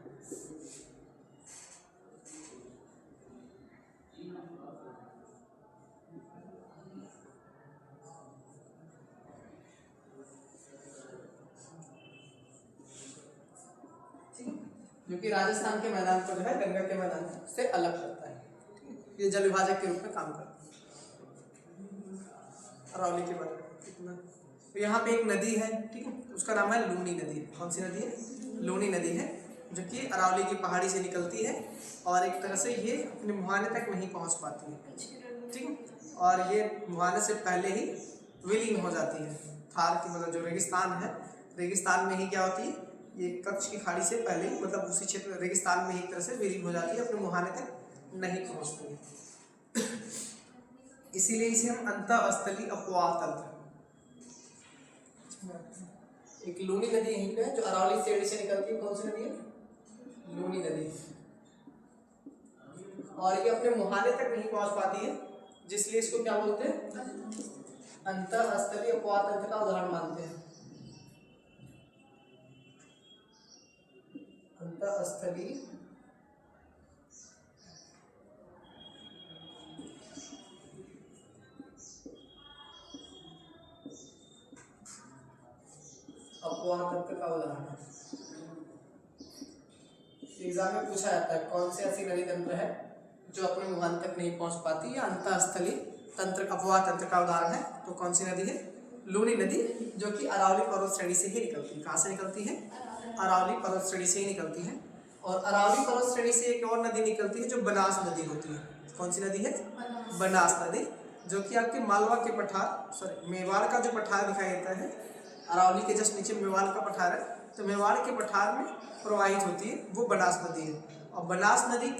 जो कि राजस्थान के मैदान को जो है गंगा के मैदान से अलग करता है। ये जल विभाजक के रूप में काम करता है। अरावली के बारे में इतना। तो यहाँ पे एक नदी है, ठीक है, उसका नाम है लूनी नदी। कौन सी नदी है? लूनी नदी है, जो कि अरावली की पहाड़ी से निकलती है और एक तरह से ये अपने मुहाने तक नहीं पहुँच पाती है, ठीक है, और ये मुहाने से पहले ही विलीन हो जाती है। थार की मतलब जो रेगिस्तान है, रेगिस्तान में ही क्या होती है, ये कच्छ की खाड़ी से पहले ही मतलब उसी क्षेत्र रेगिस्तान में ही एक तरह से विलीन हो जाती है, अपने मुहाने तक नहीं पहुँचती है। इसीलिए इसे हम अंतःस्थली अपवाह तंत्र। एक लूनी नदी यहीं पे है जो अरावली से निकलती है। कौन सी नदी है? लूनी नदी। और ये अपने मुहाने तक नहीं पहुंच पाती है, जिसलिए इसको क्या बोलते हैं? अंतःस्थलीय अपवाह तंत्र का उदाहरण मानते हैं। अंतःस्थलीय अपवाह तंत्र का उदाहरण। एग्जाम में पूछा जाता है कौन सी ऐसी नदी तंत्र है जो अपने मुहाने तक नहीं पहुंच पाती या अंतःस्थलीय तंत्र अपवाह तंत्र का उदाहरण है, तो कौन सी नदी है? लूनी नदी, जो कि अरावली पर्वत श्रेणी से ही निकलती है। कहाँ से निकलती है? अरावली पर्वत श्रेणी से ही निकलती है। और अरावली पर्वत श्रेणी से एक और नदी निकलती है जो बनास नदी होती है। कौन सी नदी है? बनास नदी, जो कि आपके मालवा के पठार मेवाड़ का जो पठार दिखाई देता है, अरावली के जस्ट नीचे मेवाड़ का पठार है, तो मेवाड़ के पठार में प्रवाहित होती है, वो बनास नदी है। और बनास नदी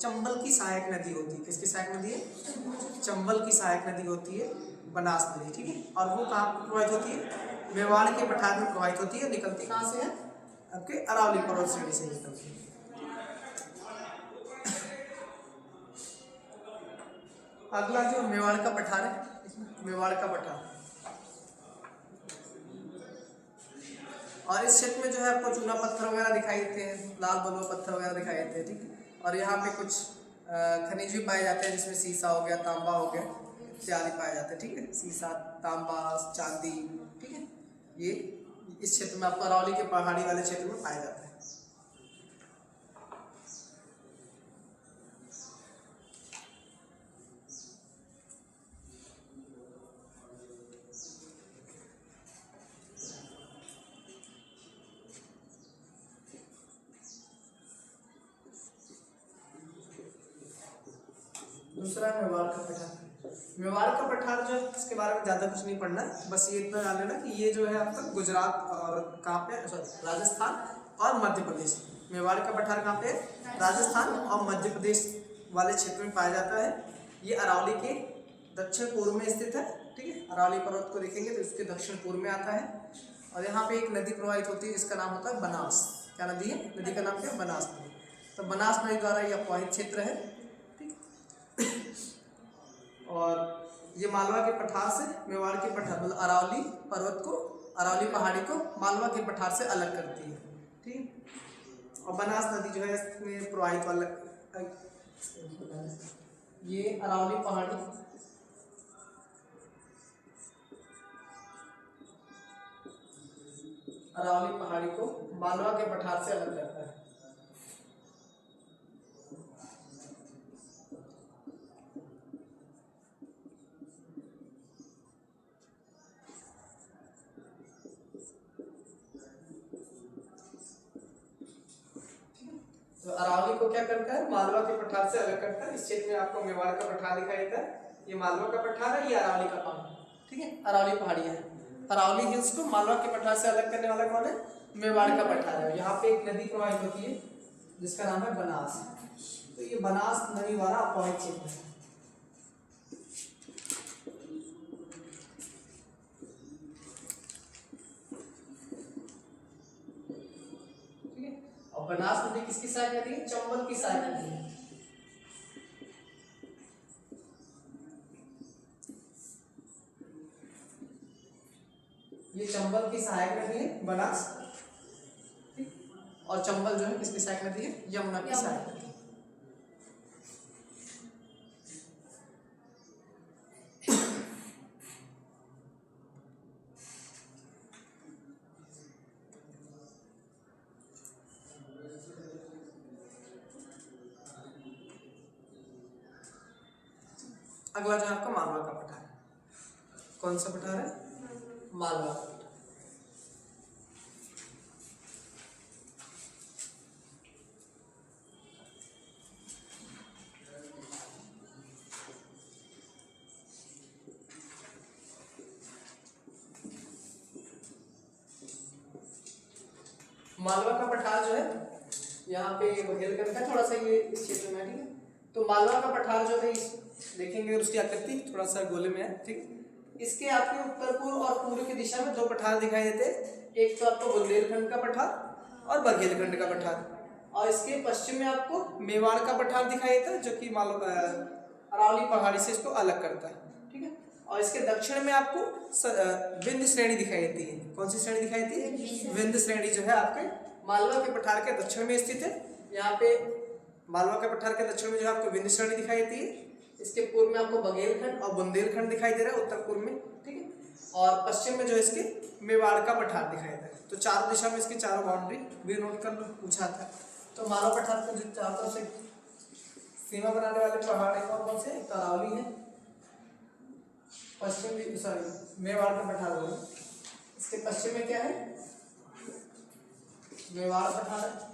चंबल की सहायक नदी होती है। किसकी सहायक नदी है? चंबल की सहायक नदी होती है बनास नदी, ठीक है। और वो कहाँ प्रवाहित होती है? मेवाड़ के पठार में प्रवाहित होती है। निकलती कहाँ से है? आपके अरावली पर्वत श्रेणी से निकलती है। अगला जो मेवाड़ का पठार है, मेवाड़ का पठार, और इस क्षेत्र में जो है आपको चूना पत्थर वगैरह दिखाई देते हैं, लाल बलुआ पत्थर वगैरह दिखाई देते हैं, ठीक है। और यहाँ पे कुछ खनिज भी पाए जाते हैं, जिसमें सीसा हो गया, तांबा हो गया, इत्यादि पाए जाते हैं, ठीक है। सीसा, तांबा, चांदी, ठीक है, ये इस क्षेत्र में आपको अरावली के पहाड़ी वाले क्षेत्र में पाया जाता है। दूसरा मेवाड़ का पठार। मेवाड़ का पठार जो है, इसके बारे में ज़्यादा कुछ नहीं पढ़ना, बस ये इतना जान लेना कि ये जो है आपका गुजरात और कहाँ पे, राजस्थान और मध्य प्रदेश। मेवाड़ का पठार कहाँ पे है? राजस्थान और मध्य प्रदेश वाले क्षेत्र में पाया जाता है। ये अरावली के दक्षिण पूर्व में स्थित है, ठीक है। अरावली पर्वत को देखेंगे तो इसके दक्षिण पूर्व में आता है। और यहाँ पे एक नदी प्रवाहित होती है जिसका नाम होता है बनास। क्या नदी है? नदी का नाम क्या है? बनास नदी। तो बनास नदी द्वारा ये अपवाहित क्षेत्र है, और ये मालवा के पठार से मेवाड़ के पठार मतलब अरावली पर्वत को, अरावली पहाड़ी को मालवा के पठार से अलग करती है, ठीक। और बनास नदी जो है इसमें प्रवाहित वाला, ये अरावली पहाड़ी, अरावली पहाड़ी को मालवा के पठार से अलग करता है। तो अरावली को क्या करता है? मालवा के पठार से अलग करता है। इस क्षेत्र में आपको मेवाड़ का पठार दिखाई देता है, ये मालवा का पठार है, ये अरावली का पहाड़, ठीक है। अरावली पहाड़ी है। अरावली हिल्स को मालवा के पठार से अलग करने वाला कौन है? मेवाड़ का पठार है। यहाँ पे एक नदी प्रवाहित होती है जिसका नाम है बनास। तो ये बनास नदी वाला अपवाहित क्षेत्र है। और बनास नदी किसकी सहायक नदी है? चंबल की सहायक नदी है। ये चंबल की सहायक नदी है बनास, और चंबल जो है किसकी सहायक नदी है? यमुना की सहायक नदी। अगला जो है आपका मालवा का पठार। कौन सा पठार है? मालवा का पठार। मालवा का पठार जो है यहाँ पे बुंदेलखंड का थोड़ा सा ये इस क्षेत्र में, ठीक है। तो मालवा का पठार जो है देखेंगे उसकी आकृति थोड़ा सा गोले में है, ठीक। इसके आपके उत्तर पूर्व और पूर्व की दिशा में दो पठार दिखाई देते हैं। एक तो आपको बुंदेलखंड का पठार और बघेलखंड का पठार, और इसके पश्चिम में आपको मेवाड़ का पठार दिखाई देता है जो कि अरावली पहाड़ी से इसको अलग करता है, ठीक है। और इसके दक्षिण में आपको विंध्य श्रेणी दिखाई देती है। कौन सी श्रेणी दिखाई देती है? विंध्य श्रेणी जो है आपके मालवा के पठार के दक्षिण में स्थित है। यहाँ पे मालवा के पठार के दक्षिण में जो है आपको विंध्य श्रेणी दिखाई देती है। इसके पूर्व में आपको बघेलखंड और बुंदेलखंड दिखाई दे रहा है उत्तर पूर्व में, ठीक है। और पश्चिम में जो है इसके मेवाड़ का पठार दिखाई दे रहा है। तो चारों दिशा में इसकी चारों बाउंड्री भी नोट कर लो, पूछा था। तो मालवा पठार का जो चारों तरफ से सीमा बनाने वाले पहाड़ है कौन कौन से? अरावली है, पश्चिम सॉरी मेवाड़ का पठार बोलो। इसके पश्चिम में क्या है? मेवाड़ पठार है।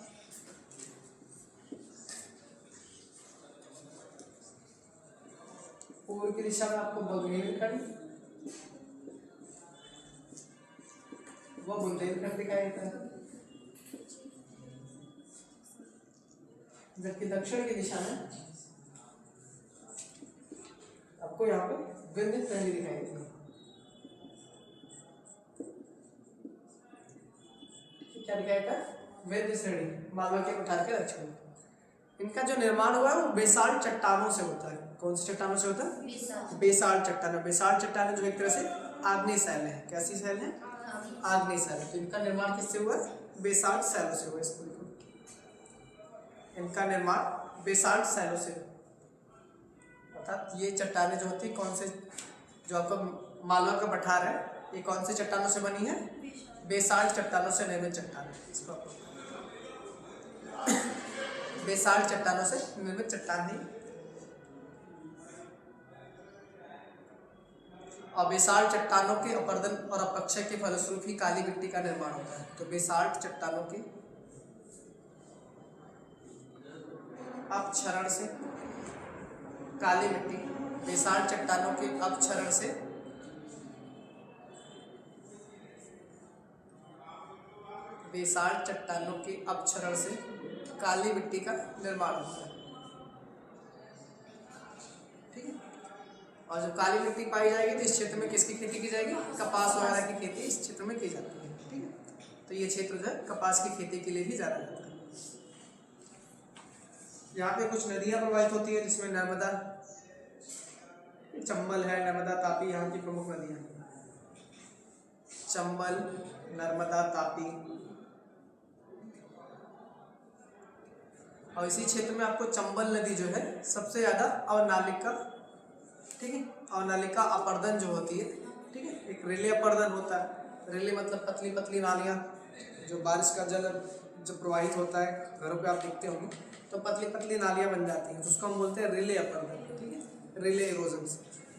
पूर्व की दिशा में आपको बघेलखंड व बुंदेलखंड दिखाई देता है, जबकि दक्षिण की दिशा में आपको यहाँ पे विंध्य श्रेणी दिखाई देती है। क्या दिखाई देता है? विंध्य श्रेणी मालवा के पठार के दक्षिण में। इनका जो निर्माण हुआ है वो बेसाल्ट चट्टानों से होता है। कौन सी चट्टानों से होता है? बेसाल्ट चट्टानों। बेसाल्ट चट्टानें जो एक तरह से आग्नेय शैल है। कैसी शैल है? आग्नेय शैल। तो इनका निर्माण किससे हुआ? बेसाल्ट शैलों से हुआ। इसको देखो, इनका निर्माण बेसाल्ट शैलों से, अर्थात ये चट्टानें जो होती है कौन से, जो आपका मालवा का पठार है ये कौन से चट्टानों से बनी है? बेसाल्ट चट्टानों से निर्मित चट्टान। इसको आपको बेसाल्ट चट्टानों से निर्मित चट्टान है। और बेसाल्ट चट्टानों के अपर्दन और अपक्षय के फलस्वरूप ही काली मिट्टी का निर्माण होता है। तो बेसाल्ट चट्टानों के अपक्षरण से काली मिट्टी, बेसाल्ट चट्टानों के अपक्षरण से बेसाल्ट चट्टानों के अपक्षरण से काली मिट्टी का निर्माण होता है, ठीक है। और जब काली मिट्टी पाई जाएगी तो इस क्षेत्र में किसकी खेती की जाएगी? कपास वगैरह की खेती इस क्षेत्र में की जाती है, ठीक है। तो ये क्षेत्र जो है कपास की खेती के लिए भी जाना जाता है। यहाँ पे कुछ नदियाँ प्रवाहित होती है जिसमें नर्मदा, चंबल है, नर्मदा, तापी यहाँ की प्रमुख नदियाँ। चंबल, नर्मदा, तापी। और इसी क्षेत्र में आपको चंबल नदी जो है सबसे ज़्यादा अवनालिका, ठीक है, अवनालिका अपर्दन जो होती है, ठीक है। एक रेले अपर्दन होता है। रेले मतलब पतली पतली नालियाँ, जो बारिश का जल जो प्रवाहित होता है, घरों पे आप देखते होंगे तो पतली पतली नालियाँ बन जाती हैं, जिसको हम बोलते हैं रेले अपर्दन, ठीक है, रेले इरोजन।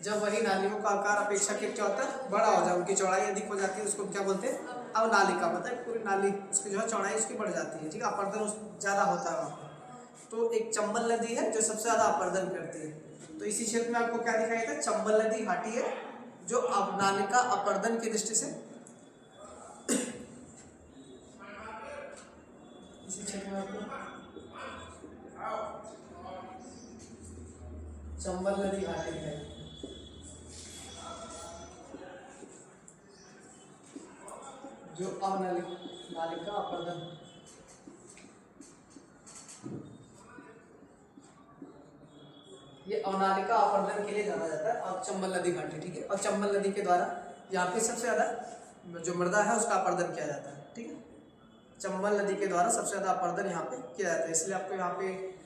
जब वही नालियों का आकार अपेक्षाकृत क्या होता है? बड़ा हो जाए, उनकी चौड़ाई अधिक हो जाती है, उसको क्या बोलते हैं? अवनालिका। मतलब पूरी नाली उसकी जो है चौड़ाई उसकी बढ़ जाती है, ठीक है, अपर्दन ज़्यादा होता है वहाँ पर। तो एक चंबल नदी है जो सबसे ज़्यादा अपर्दन करती है। तो इसी क्षेत्र में आपको क्या दिखाई देता है? चंबल नदी घाटी है जो अवनालिका अपर्दन की दृष्टि से इसी क्षेत्र में आपको चंबल नदी घाटी दिखाई, जो अवनालिका अपर्दन, ये अवनालिका अपर्दन के लिए जाना जाता है। और चंबल नदी घाटी, ठीक है। और चंबल नदी के द्वारा यहाँ पे सबसे ज़्यादा जो मृदा है उसका अपर्दन किया जाता है, ठीक है। चंबल नदी के द्वारा सबसे ज़्यादा अपर्दन यहाँ पे किया जाता है। इसलिए आपको यहाँ पे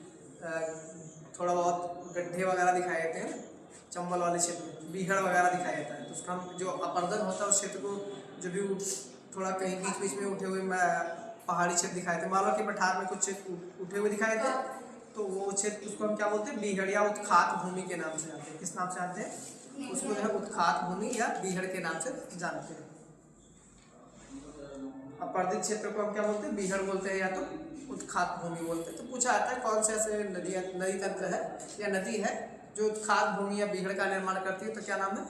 थोड़ा बहुत गड्ढे वगैरह दिखाए देते हैं, चंबल वाले क्षेत्र में बीहड़ वगैरह दिखाया जाता है। तो उसका जो अपर्दन होता है उस क्षेत्र को जो भी थोड़ा कहीं बीच बीच में उठे हुए पहाड़ी क्षेत्र दिखाए थे। मालवा के पठार में कुछ उठे हुए दिखाए थे, तो वो क्षेत्र उसको हम क्या बोलते हैं, बीहड़ या उत्खात भूमि के नाम से जानते हैं। किस नाम से जानते हैं? उसको जो है उत्खात भूमि या बीहड़ के नाम से जानते हैं। अपर्दित क्षेत्र को हम क्या बोलते हैं? बीहड़ बोलते हैं या तो उत्खात भूमि बोलते हैं। तो पूछा आता है कौन से ऐसे नदी तंत्र है या नदी है जो उत्खात भूमि या बीहड़ का निर्माण करती है, तो क्या नाम है?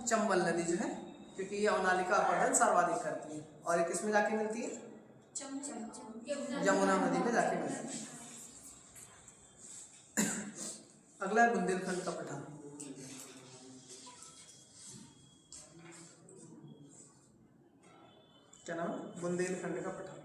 चंबल नदी जो है, क्योंकि ये अवनालिका अपरदन सर्वाधिक करती है। और ये किस में जाके मिलती है? यमुना नदी में जाके मिलती है। अगला है बुंदेलखंड का पठार। क्या नाम है? बुंदेलखंड का पठार।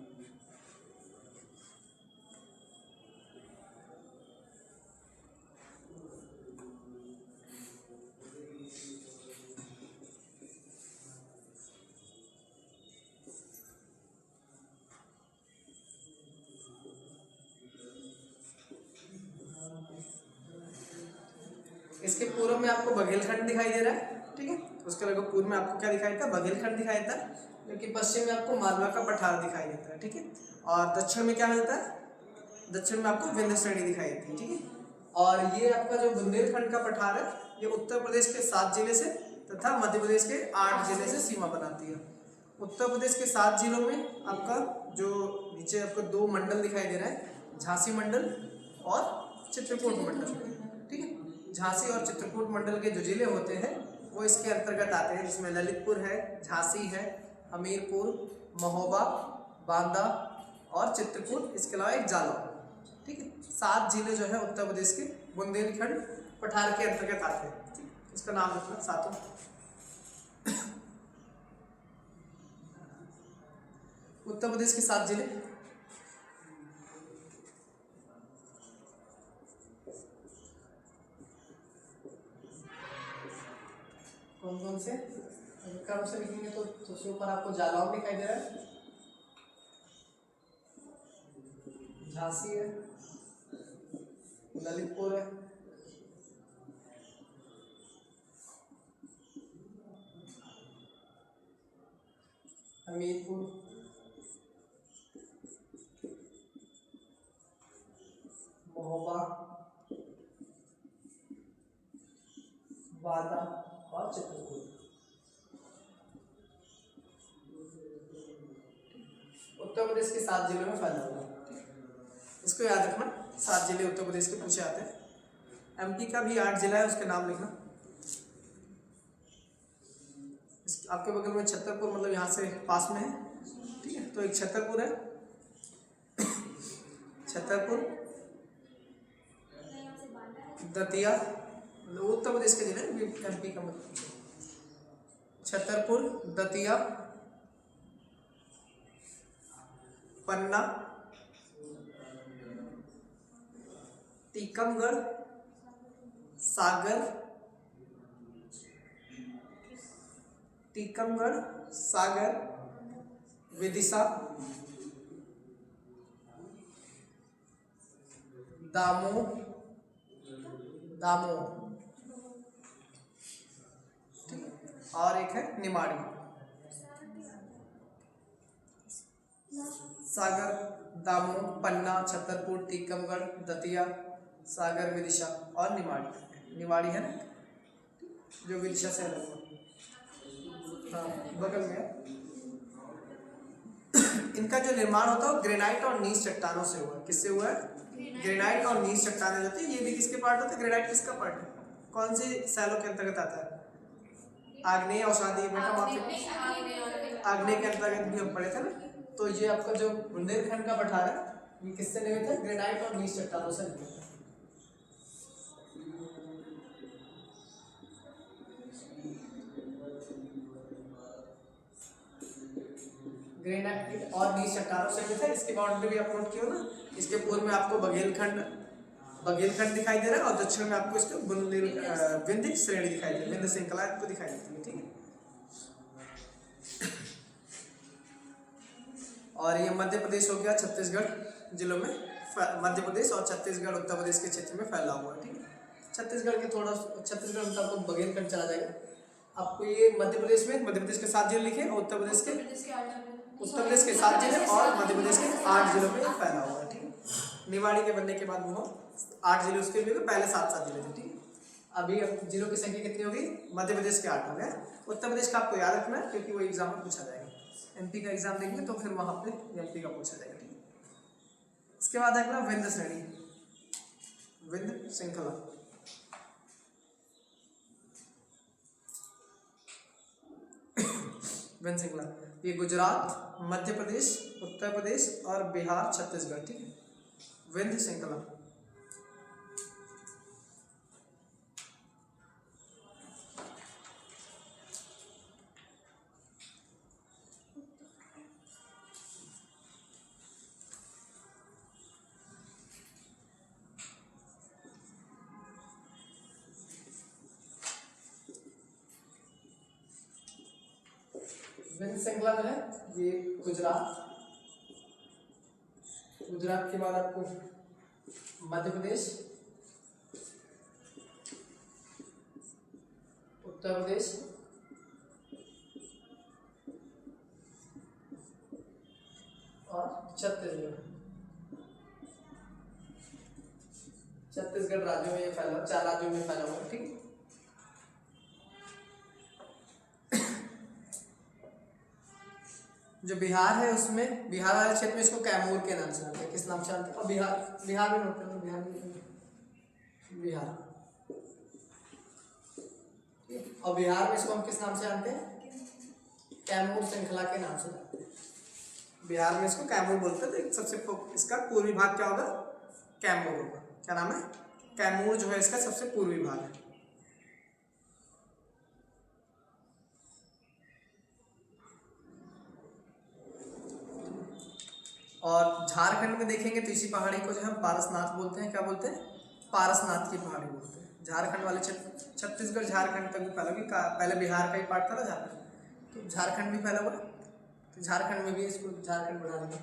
इसके पूर्व में आपको बघेलखंड दिखाई दे रहा है, ठीक है। उसके लगभग पूर्व में आपको क्या दिखाई देता है? बघेलखंड दिखाई देता है, जबकि पश्चिम में आपको मालवा का पठार दिखाई देता है, ठीक है। और दक्षिण में क्या मिलता है? दक्षिण में आपको विंध्य श्रेणी दिखाई देती है, ठीक है। और ये आपका जो बुंदेलखंड का पठार है, ये उत्तर प्रदेश के 7 जिले से तथा मध्य प्रदेश के 8 जिले से सीमा बनाती है। उत्तर प्रदेश के 7 जिलों में आपका जो नीचे आपको 2 मंडल दिखाई दे रहा है, झांसी मंडल और चित्रकूट मंडल, ठीक है। झांसी और चित्रकूट मंडल के जो जिले होते हैं वो इसके अंतर्गत आते हैं, जिसमें ललितपुर है, झांसी है, हमीरपुर, महोबा, बांदा और चित्रकूट, इसके अलावा एक जालौर, ठीक है। 7 जिले जो है उत्तर प्रदेश के बुंदेलखंड पठार के अंतर्गत आते हैं। इसका नाम रखना सातों। उत्तर प्रदेश के 7 जिले कौन कौन से? क्रम से लिखेंगे तो उसके ऊपर आपको जालौर दिखाई दे रहा है, झांसी है, ललितपुर है, हमीरपुर, महोबा, बांदा और चित्रकूट। उत्तर प्रदेश के 7 जिलों में फैला हुआ है, इसको याद रखना। 7 जिले उत्तर प्रदेश के पूछे आते हैं। एमपी का भी 8 जिला है, उसके नाम लिखना। आपके बगल में छतरपुर, मतलब यहाँ से पास में है, ठीक है। तो एक छतरपुर है, छतरपुर, दतिया, उत्तर प्रदेश के जिले, एमपी का मतलब छतरपुर, दतिया, पन्ना, टीकमगढ़, सागर, विदिशा, दामोह, ठीक है। और एक है निमाड़ी। सागर, दामोह, पन्ना, छतरपुर, टीकमगढ़, दतिया, सागर, विदिशा और निमाड़ी है ना, जो विदिशा से अलग हुआ, हाँ बगल में। इनका जो निर्माण होता है वो ग्रेनाइट और नीच चट्टानों से हुआ है। किससे हुआ है? ग्रेनाइट और नीच चट्टानें होती है। ये भी किसके पार्ट होते हैं? ग्रेनाइट किसका पार्ट है? कौन सी सैलों के अंतर्गत आता है? आग्नेय औषधि बेटा, आग्नेय के अंतर्गत भी हम पढ़े थे ना। तो ये आपका जो बुंदेलखंड का पठार है ये किससे निर्मित है? ग्रेनाइट और नीच चट्टानों से निर्मित है। ग्रेनाइट और नीच चट्टानों से निर्मित है। इसकी बाउंड्री भी आप नोट किया ना। इसके पूर्व में आपको बघेलखंड दिखाई दे रहा है और दक्षिण में आपको इसको विंध्य श्रेणी दिखाई दे रही है, विंध्य श्रृंखला आपको दिखाई देती है, ठीक है। और ये मध्य प्रदेश हो गया, छत्तीसगढ़ जिलों में, मध्य प्रदेश और छत्तीसगढ़ उत्तर प्रदेश के क्षेत्र में फैला हुआ है, ठीक है। छत्तीसगढ़ के थोड़ा, छत्तीसगढ़ में आपको बघेलखंड चला जाएगा। आपको ये मध्य प्रदेश के 7 जिले लिखे, उत्तर प्रदेश के 7 जिले और मध्य प्रदेश के 8 जिलों में फैला हुआ है, ठीक है। निवाड़ी के बनने के बाद वो 8 जिले उसके भी हो गए, पहले 7 जिले थे। ठीक है, अभी जिलों की संख्या कितनी होगी? मध्य प्रदेश के 8 हो गए। उत्तर प्रदेश का आपको याद रखना है क्योंकि वो एग्जाम में पूछा जाएगा। एमपी का एग्जाम देंगे तो फिर वहाँ पे एमपी का पूछा जाएगा। ठीक है, इसके बाद अगला विंध्य श्रेणी, विंध्य श्रृंखला। विंध्य श्रृंखला ये गुजरात, मध्य प्रदेश, उत्तर प्रदेश और बिहार, छत्तीसगढ़। ठीक है, विंध्य श्रृंखला। विंध्य श्रृंखला जो है ये गुजरात, गुजरात के बाद आपको मध्य प्रदेश, उत्तर प्रदेश और छत्तीसगढ़। छत्तीसगढ़ राज्यों में ये फैला, 4 राज्यों में फैला हुआ है। ठीक, जो बिहार है उसमें, बिहार वाले क्षेत्र में इसको कैमूर के नाम से जानते हैं। किस नाम से जानते हैं? और बिहार में नोट करना, बिहार और बिहार में इसको हम किस नाम से जानते हैं? कैमूर श्रृंखला के नाम से जानते हैं। बिहार में इसको कैमूर बोलते हैं। तो सबसे इसका पूर्वी भाग क्या होगा? कैमूर होगा। क्या नाम है? कैमूर जो है इसका सबसे पूर्वी भाग है। और झारखंड में देखेंगे तो इसी पहाड़ी को जो है हम पारसनाथ बोलते हैं। क्या बोलते हैं? पारसनाथ की पहाड़ी बोलते हैं। झारखंड वाले छत्तीसगढ़ झारखंड तक भी फैला, कि पहले बिहार का ही पार्ट था ना झारखंड, तो झारखंड भी फैला हुआ। तो झारखंड में भी इसको झारखंड बना देंगे।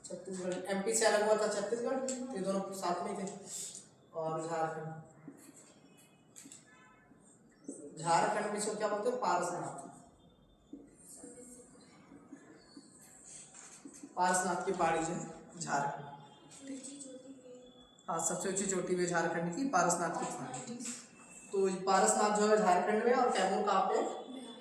छत्तीसगढ़ एमपी से अलग हुआ था छत्तीसगढ़, ये दोनों साथ में थे। और झारखंड में इसको क्या बोलते हैं? पारसनाथ। पारसनाथ की पहाड़ी जो है झारखंड, हाँ सबसे ऊंची चोटी भी झारखंड की पारसनाथ की पहाड़ी। तो पारसनाथ जो है झारखंड में और कैमूर कहाँ पे?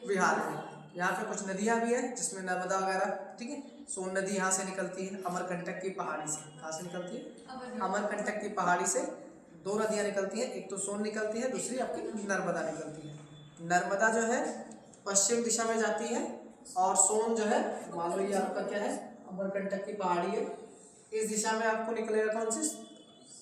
बिहार में। यहाँ पे कुछ नदियाँ भी है जिसमें नर्मदा वगैरह। ठीक है, सोन नदी यहाँ से निकलती है अमरकंटक की पहाड़ी से। कहाँ से निकलती है? अमरकंटक की पहाड़ी से 2 नदियाँ निकलती हैं। एक तो सोन निकलती है, दूसरी आपकी नर्मदा निकलती है। नर्मदा जो है पश्चिम दिशा में जाती है और सोन जो है, मान लो ये आपका क्या है? अमरकंटक की पहाड़ी है, इस दिशा में आपको निकलेगा कौन सी?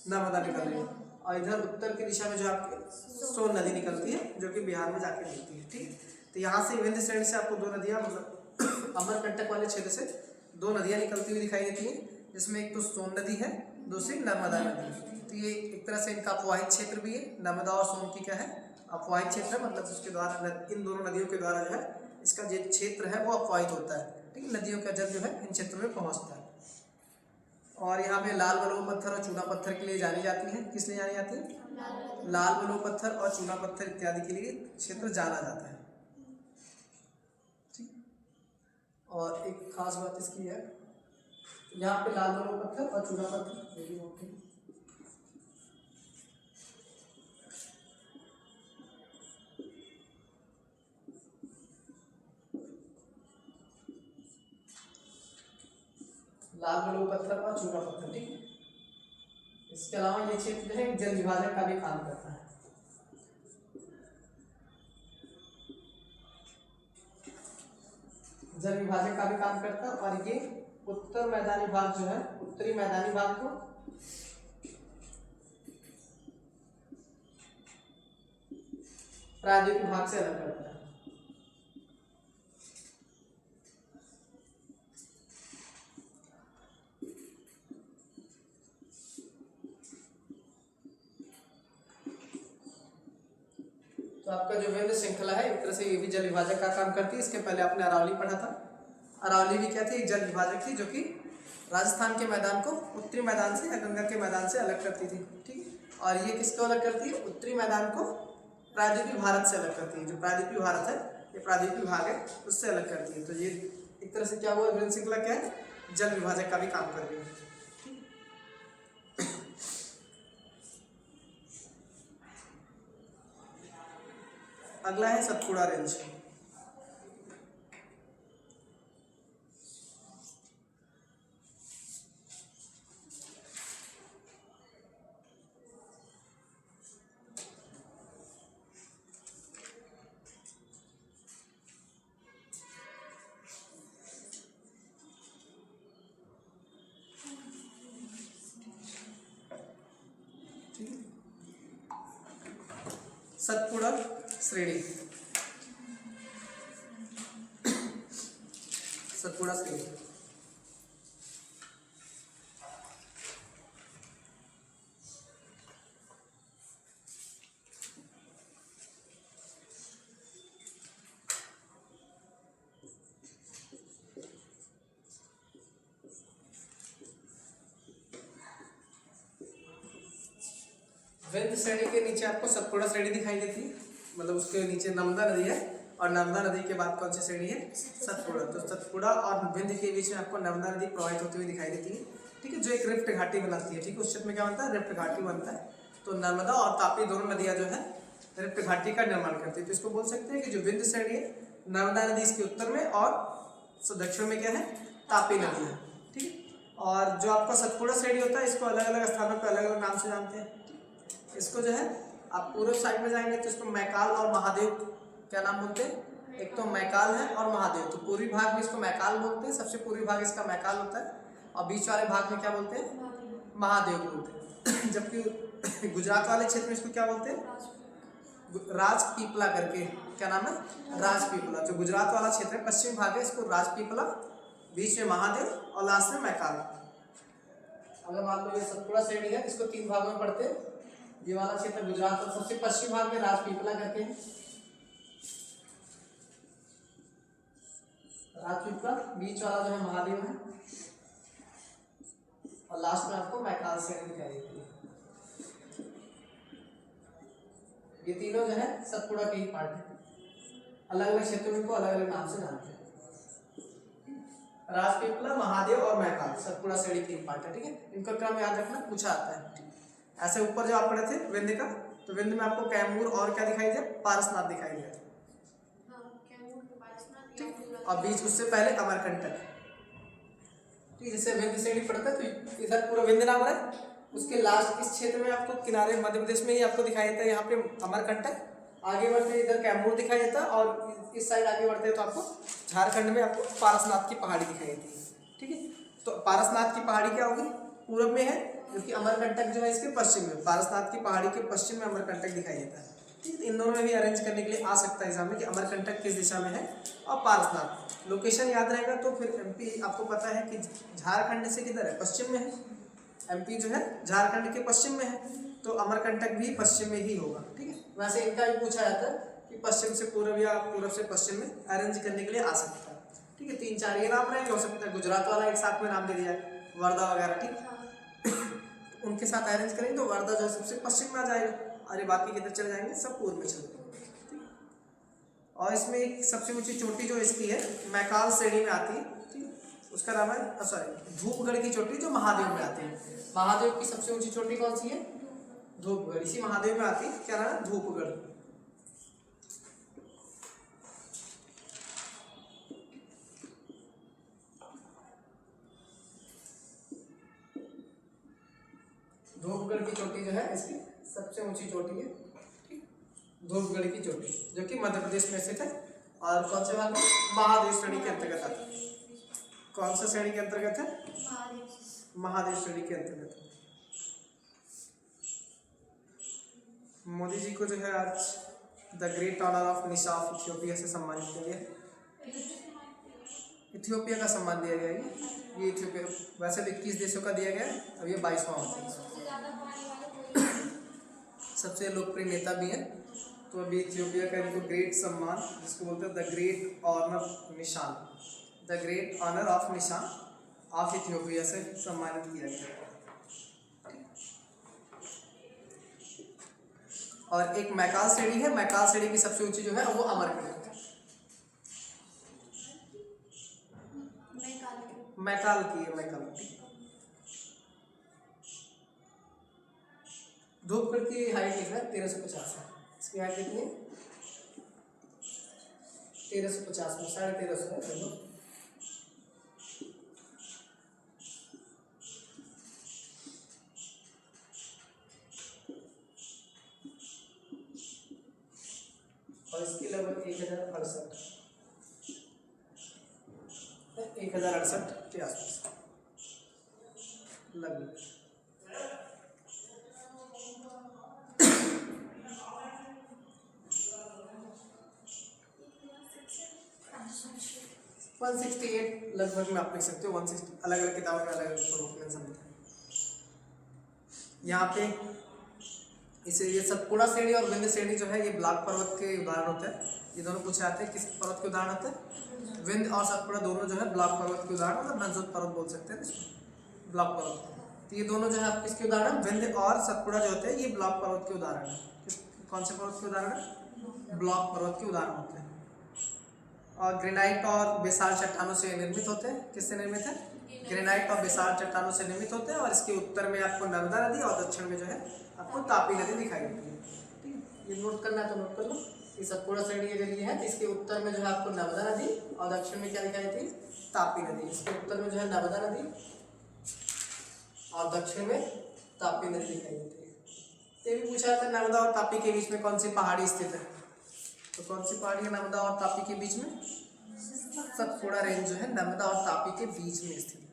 नर्मदा निकल रही है। और इधर उत्तर की दिशा में जो आपकी सोन नदी निकलती है जो कि बिहार में जाके मिलती है। ठीक, तो यहाँ से विंध्य श्रेणी से आपको 2 नदियाँ, मतलब अमरकंटक वाले क्षेत्र से 2 नदियाँ निकलती हुई दिखाई देती हैं, जिसमें एक तो सोन नदी है, दूसरी नर्मदा नदी। तो ये एक तरह से इनका अपवाहित क्षेत्र भी है। नर्मदा और सोन की क्या है? अपवाहित क्षेत्र है, मतलब उसके द्वारा, इन दोनों नदियों के द्वारा जो है इसका जो क्षेत्र है वो अपवाहित होता है। ठीक है, नदियों का जल जो है इन क्षेत्रों में पहुँचता है। और यहाँ पे लाल बलुआ पत्थर और चूना पत्थर के लिए जानी जाती है। किस लिए जानी जाती है? लाल बलुआ पत्थर और चूना पत्थर इत्यादि के लिए क्षेत्र जाना जाता है। ठीक, और एक खास बात इसकी है, यहाँ पे लाल बलुआ पत्थर और चूना पत्थर ये भी होते हैं। लाल बलुआ पत्थर और चूना पत्थर। ठीक है, इसके अलावा ये क्षेत्र जो है जल विभाजक का भी काम करता है। जल विभाजक का भी काम करता है। और ये उत्तर मैदानी भाग जो है, उत्तरी मैदानी भाग को प्रायद्वीपीय भाग से अलग करता है। तो आपका जो विंध्य श्रृंखला है एक तरह से ये भी जल विभाजक का काम करती है। इसके पहले आपने अरावली पढ़ा था। अरावली भी क्या थी? एक जल विभाजक थी जो कि राजस्थान के मैदान को उत्तरी मैदान से या गंगा के मैदान से अलग करती थी। ठीक, और ये किसको अलग करती है? उत्तरी मैदान को प्रायद्वीपीय भारत से अलग करती है। जो प्रायद्वीपीय भारत है, ये प्रायद्वीपीय भाग है, उससे अलग करती है। तो ये एक तरह से क्या हुआ? विंध्य श्रृंखला क्या है? जल विभाजक का भी काम कर रही है। अगला है सतपुड़ा रेंज। सतपुड़ा श्रेणी, सतपुड़ा श्रेणी। विंध्य श्रेणी के नीचे आपको सतपुड़ा श्रेणी दिखाई देती है, मतलब उसके नीचे नर्मदा नदी है और नर्मदा नदी के बाद कौन सी श्रेणी है, सतपुड़ा। तो सतपुड़ा और विंध्य के बीच में आपको नर्मदा नदी प्रवाहित होती हुई दिखाई देती है, ठीक है, जो एक रिफ्ट घाटी बनाती है, ठीक है। उस क्षेत्र में क्या बनता है, रिफ्ट घाटी बनता है। तो नर्मदा और तापी दोनों नदियां जो है रिफ्ट घाटी का निर्माण करती है। तो इसको बोल सकते हैं कि जो विंध्य श्रेणी है, नर्मदा नदी इसके उत्तर में और दक्षिण में क्या है, तापी नदी है, ठीक है। और जो आपका सतपुड़ा श्रेणी होता है, इसको अलग अलग स्थानों पर अलग अलग नाम से जानते हैं। इसको जो है आप पूर्व साइड में जाएंगे तो इसको मैकाल और महादेव क्या नाम बोलते हैं, एक तो मैकाल है और महादेव। तो पूर्वी भाग में इसको मैकाल बोलते हैं, सबसे पूर्वी भाग इसका मैकाल होता है, और बीच वाले भाग में क्या बोलते हैं, महादेव बोलते हैं। जबकि गुजरात वाले क्षेत्र में इसको क्या बोलते हैं, राजपीपला करके, क्या नाम है, राजपीपला। जो गुजरात वाला क्षेत्र है, पश्चिम भाग है, इसको राजपीपला, बीच में महादेव और लास्ट में मैकाल। अगर मान लो ये सतपुड़ा श्रेणी है, इसको 3 भागों में पढ़ते हैं। ये वाला क्षेत्र गुजरात का सबसे पश्चिम भाग में राजपीपला करके है, राजपीपला, बीच वाला जो है महादेव है, और लास्ट में आपको मैकाल श्रेणी दिखाई देती है। ये तीनों जो है सतपुड़ा के ही पार्ट है, अलग अलग क्षेत्रों में इनको अलग अलग नाम से जानते हैं। राजपीपला, महादेव और मैकाल सतपुड़ा श्रेणी के ही पार्ट है, ठीक है। इनका क्रम याद रखना, पूछा आता है। ऐसे ऊपर जो आप पढ़े थे विंध्य का, तो विंध्य में आपको कैमूर और क्या दिखाई दिया, पारसनाथ दिखाई दिया, ठीक। और बीच उससे पहले अमरकंटक, ठीक। जैसे विंध्य श्रेणी पढ़ता है तो इधर पूरा विंध्य नाम रहा है, उसके लास्ट इस क्षेत्र में आपको किनारे मध्य प्रदेश में ही आपको दिखाई देता है, यहाँ पे अमरकंटक। आगे बढ़ते इधर कैमूर दिखाई देता है, और इस साइड आगे बढ़ते तो आपको झारखंड में आपको पारसनाथ की पहाड़ी दिखाई देती है, ठीक है। तो पारसनाथ की पहाड़ी क्या होगी, पूर्व में है, क्योंकि अमरकंटक जो है इसके पश्चिम में, पारसनाथ की पहाड़ी के पश्चिम में अमरकंटक दिखाई देता है, ठीक है। इन दोनों में भी अरेंज करने के लिए आ सकता है एग्जाम में कि अमरकंटक किस दिशा में है और पारसनाथ। लोकेशन याद रहेगा तो फिर एमपी आपको पता है कि झारखंड से किधर है, पश्चिम में है। एमपी जो है झारखंड के पश्चिम में है, तो अमरकंटक भी पश्चिम में ही होगा, ठीक है। वैसे इनका भी पूछा जाता है कि पश्चिम से पूर्व या पूर्व से पश्चिम में अरेंज करने के लिए आ सकता है, ठीक है। 3-4 ये नाम रहेंगे, हो सकता है गुजरात वाला एक साथ में नाम दे दिया, वर्धा वगैरह, ठीक। उनके साथ अरेंज करेंगे तो वर्धा जो है सबसे पश्चिम में आ जाएगा, अरे बाकी किधर चले जाएंगे, सब पूर्व में चले जाएंगे। और इसमें एक सबसे ऊंची चोटी जो इसकी है मैकाल श्रेणी में आती है, ठीक। उसका नाम है सॉरी धूपगढ़ की चोटी, जो महादेव में आती है। महादेव की सबसे ऊंची चोटी कौन सी है, धूपगढ़, इसी महादेव में आती है। क्या नाम है, धूपगढ़। धूपगढ़ की चोटी जो है इसकी सबसे ऊंची चोटी है, धूपगढ़ की चोटी, जो कि मध्य प्रदेश में स्थित है। और कौन से भाग में, महादेव श्रेणी के अंतर्गत आता है। कौन सा श्रेणी के अंतर्गत है, महादेव श्रेणी के अंतर्गत है। मोदी जी को जो है आज the great honour of Nishan of Ethiopia से सम्मानित किया गया, इथियोपिया का सम्मान दिया गया है। ये इथियोपिया वैसे तो 21 देशों का दिया गया है, अब ये 22वां होता है। सबसे लोकप्रिय नेता भी हैं, तो अभी इथियोपिया का इनको ग्रेट सम्मान, जिसको बोलते हैं द ग्रेट ऑनर निशान, द ग्रेट ऑनर ऑफ निशान ऑफ इथियोपिया से सम्मानित किया गया। और एक मैकाल श्रेणी है, मैकाल श्रेणी की सबसे ऊंची जो है वो अमरकंटक, मैकाल की है, मैकाल। धूपगढ़ की हाइट है 1350 है, इसकी हाइट कितनी है 1350 में 1350 है लगभग। और इसकी लगभग 1068 के आसपास लगभग। वन 168 लगभग में आप लिख सकते हो। 160 अलग अलग किताबों में अलग अलग स्वरूप में समझते हैं। यहाँ पे इसे ये सतपुड़ा श्रेणी और विंध्य श्रेणी जो है ये ब्लाक पर्वत के उदाहरण होते हैं। ये दोनों पूछे जाते हैं। किस पर्वत के उदाहरण होते हैं? विंध्य और सतपुड़ा दोनों जो है ब्लाक पर्वत के उदाहरण, मतलब नंदुत पर्वत बोल सकते हैं ब्लाक पर्वत। तो ये दोनों जो है आप किसके उदाहरण? विंध्य और सतपुड़ा जो होते हैं ये ब्लाक पर्वत के उदाहरण है। कौन से पर्वत के उदाहरण है? ब्लाक पर्वत के उदाहरण होते हैं। और ग्रेनाइट और बेसाल्ट चट्टानों से निर्मित होते हैं। किससे निर्मित है? ग्रेनाइट और बेसाल्ट चट्टानों से निर्मित होते हैं। और इसके उत्तर में आपको नर्मदा नदी और दक्षिण में जो है आपको तापी नदी दिखाई देती है। ठीक है, ये नोट करना है तो नोट कर लो। ये सतपुड़ा श्रेणी अगर ये है तो इसके उत्तर में जो है आपको नर्मदा नदी और दक्षिण में क्या दिखाई देती है? तापी नदी। इसके उत्तर में जो है नर्मदा नदी और दक्षिण में तापी नदी दिखाई देती है। ये भी पूछा जाता है नर्मदा और तापी के बीच में कौन सी पहाड़ी स्थित है? तो कौन सी पहाड़ी है नर्मदा और तापी के बीच में? सतपुड़ा रेंज जो है नर्मदा और तापी के बीच में स्थित है।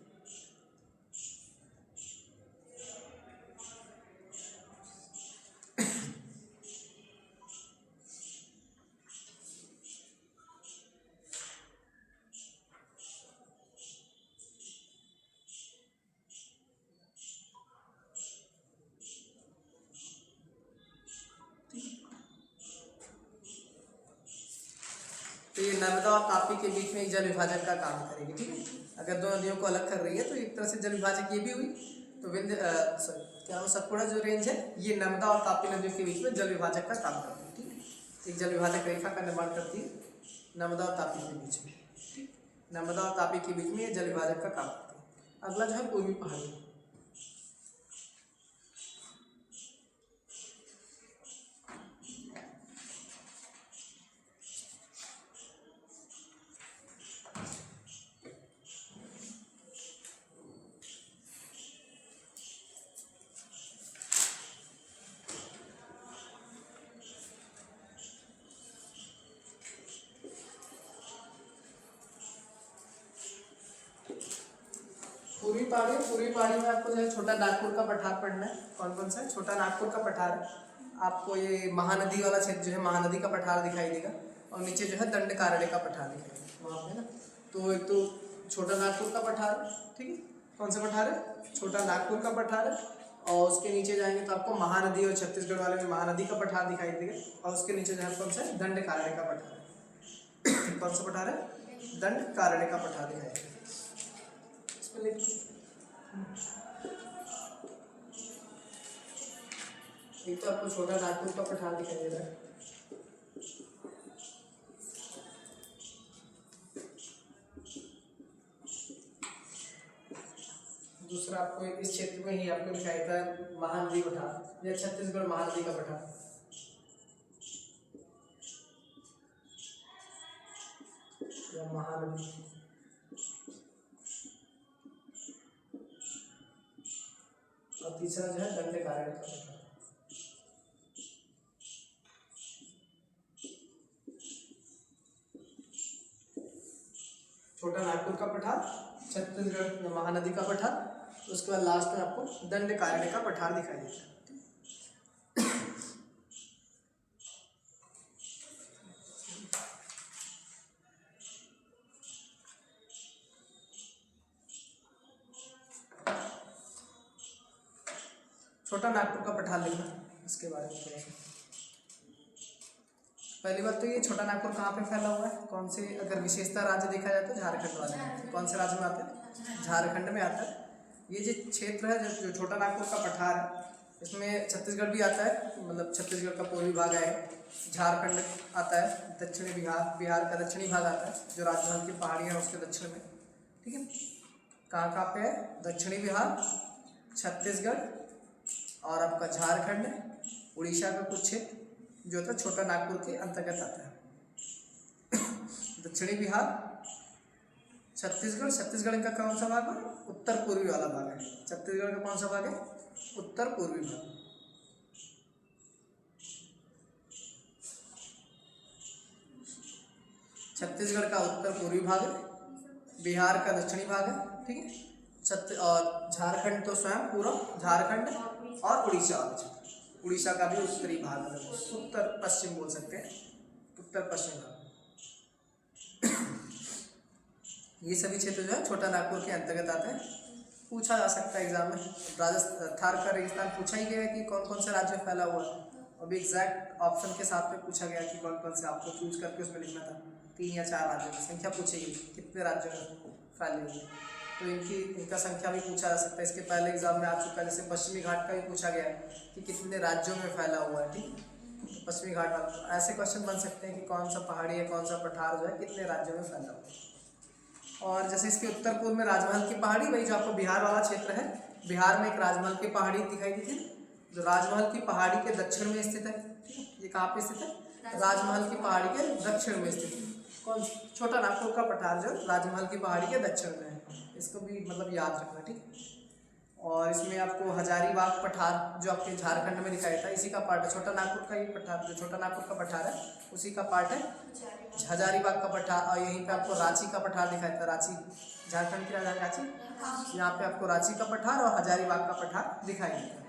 तो ये नर्मदा और तापी के बीच में एक जल विभाजक का काम करेगी। ठीक है, अगर दो नदियों को अलग कर रही है तो एक तरह से जल विभाजक ये भी हुई। तो विंध्य क्या वो सतपुड़ा जो रेंज है ये नर्मदा और तापी नदियों के बीच में जल विभाजक का काम करती है। ठीक है, एक जल विभाजक रेखा का निर्माण करती है नर्मदा और तापी के बीच में। ठीक, नर्मदा और तापी के बीच में ये जल विभाजक का काम करती है। अगला जो है पूर्वी पहाड़ी। पूर्वी पहाड़ी में आपको जो है छोटा नागपुर का पठार पढ़ना है। कौन कौन सा है? छोटा नागपुर का पठार है। आपको ये महानदी वाला क्षेत्र जो है महानदी का पठार दिखाई देगा और नीचे जो है दंडकारण्य का पठार दिखाई देगा वहाँ पे ना। तो एक तो छोटा नागपुर का पठार, ठीक है, कौन सा पठार है? छोटा नागपुर का पठार है। और उसके नीचे जाएंगे तो आपको महानदी और छत्तीसगढ़ वाले में महानदी का पठार दिखाई देगा। और उसके नीचे जो है कौन सा है? दंडकारण्य का पठार है। कौन सा पठार है? दंडकारण्य का पठार दिखाई देगा। एक तो आपको छोटा नागपुर का पठार दिखाई दे रहा है। दूसरा आपको इस क्षेत्र में ही आपको दिखाई देता है महानदी पठार या छत्तीसगढ़ महानदी का पठार। या महानदी और तीसरा जो है दंडकारण्य का पठार। छोटा नागपुर का पठार, छत्तीसगढ़ महानदी का पठार, उसके बाद लास्ट में आपको दंडकारण्य का पठार दिखाई देता है। छोटा नागपुर का पठार लिखना, इसके बारे में थोड़ा सा। पहली बात तो ये छोटा नागपुर कहाँ पे फैला हुआ है? कौन से अगर विशेषता राज्य देखा जाए तो झारखंड वाले में। कौन से राज्य में आता है? झारखंड में आता है। ये जो क्षेत्र है जो छोटा नागपुर का पठार है इसमें छत्तीसगढ़ भी आता है, मतलब छत्तीसगढ़ का पूर्वी भाग है, झारखंड आता है, दक्षिणी बिहार का दक्षिणी भाग आता है जो राजस्थान की पहाड़ियाँ हैं उसके दक्षिण में। ठीक है, कहाँ कहाँ पे है? दक्षिणी बिहार, छत्तीसगढ़ और आपका झारखंड, उड़ीसा का कुछ क्षेत्र जो होता है छोटा नागपुर के अंतर्गत आता है। दक्षिणी बिहार, छत्तीसगढ़। छत्तीसगढ़ का कौन सा भाग है? उत्तर पूर्वी वाला भाग है। छत्तीसगढ़ का कौन सा भाग है? उत्तर पूर्वी भाग। छत्तीसगढ़ का उत्तर पूर्वी भाग है, बिहार का दक्षिणी भाग है, ठीक है। और झारखंड तो स्वयं पूरा झारखंड और उड़ीसा वाला क्षेत्र, उड़ीसा का भी उत्तरी भाग है, उत्तर पश्चिम बोल सकते हैं, उत्तर पश्चिम भाग। ये सभी क्षेत्र जो है छोटा नागपुर के अंतर्गत आते हैं। पूछा जा सकता है एग्जाम में, राजस्थान थार का रेगिस्तान पूछा ही गया है कि कौन कौन से राज्य फैला हुआ है। अभी एग्जैक्ट ऑप्शन के साथ में पूछा गया कि कौन कौन से आपको चूज करके उसमें लिखना था। 3 या 4 राज्यों की संख्या पूछी गई, कितने राज्यों में फैले हुए, तो इनका संख्या भी पूछा जा सकता है। इसके पहले एग्जाम में आ चुका है, जैसे पश्चिमी घाट का भी पूछा गया है कि कितने राज्यों में फैला हुआ है, ठीक। तो पश्चिमी घाट ऐसे क्वेश्चन बन सकते हैं कि कौन सा पहाड़ी है, कौन सा पठार जो है कितने राज्यों में फैला हुआ है। और जैसे इसके उत्तर पूर्व में राजमहल की पहाड़ी, वही जो आपको बिहार वाला क्षेत्र है, बिहार में एक राजमहल की पहाड़ी दिखाई दी थी, जो राजमहल की पहाड़ी के दक्षिण में स्थित है। ये कहाँ पे स्थित है? राजमहल की पहाड़ी के दक्षिण में स्थित है। कौन? छोटा नागपुर का पठार जो राजमहल की पहाड़ी के दक्षिण में है, इसको भी मतलब याद रखना, ठीक। और इसमें आपको हजारीबाग पठार जो आपके झारखंड में दिखाया था, इसी का पार्ट है। छोटा नागपुर का ये पठार, जो छोटा नागपुर का पठार है उसी का पार्ट है हजारीबाग का पठार। और यहीं पे आपको रांची का पठार दिखाया था, रांची झारखंड की राजधानी रांची, यहाँ पे आपको रांची का पठार और हजारीबाग का पठार दिखाई देता है।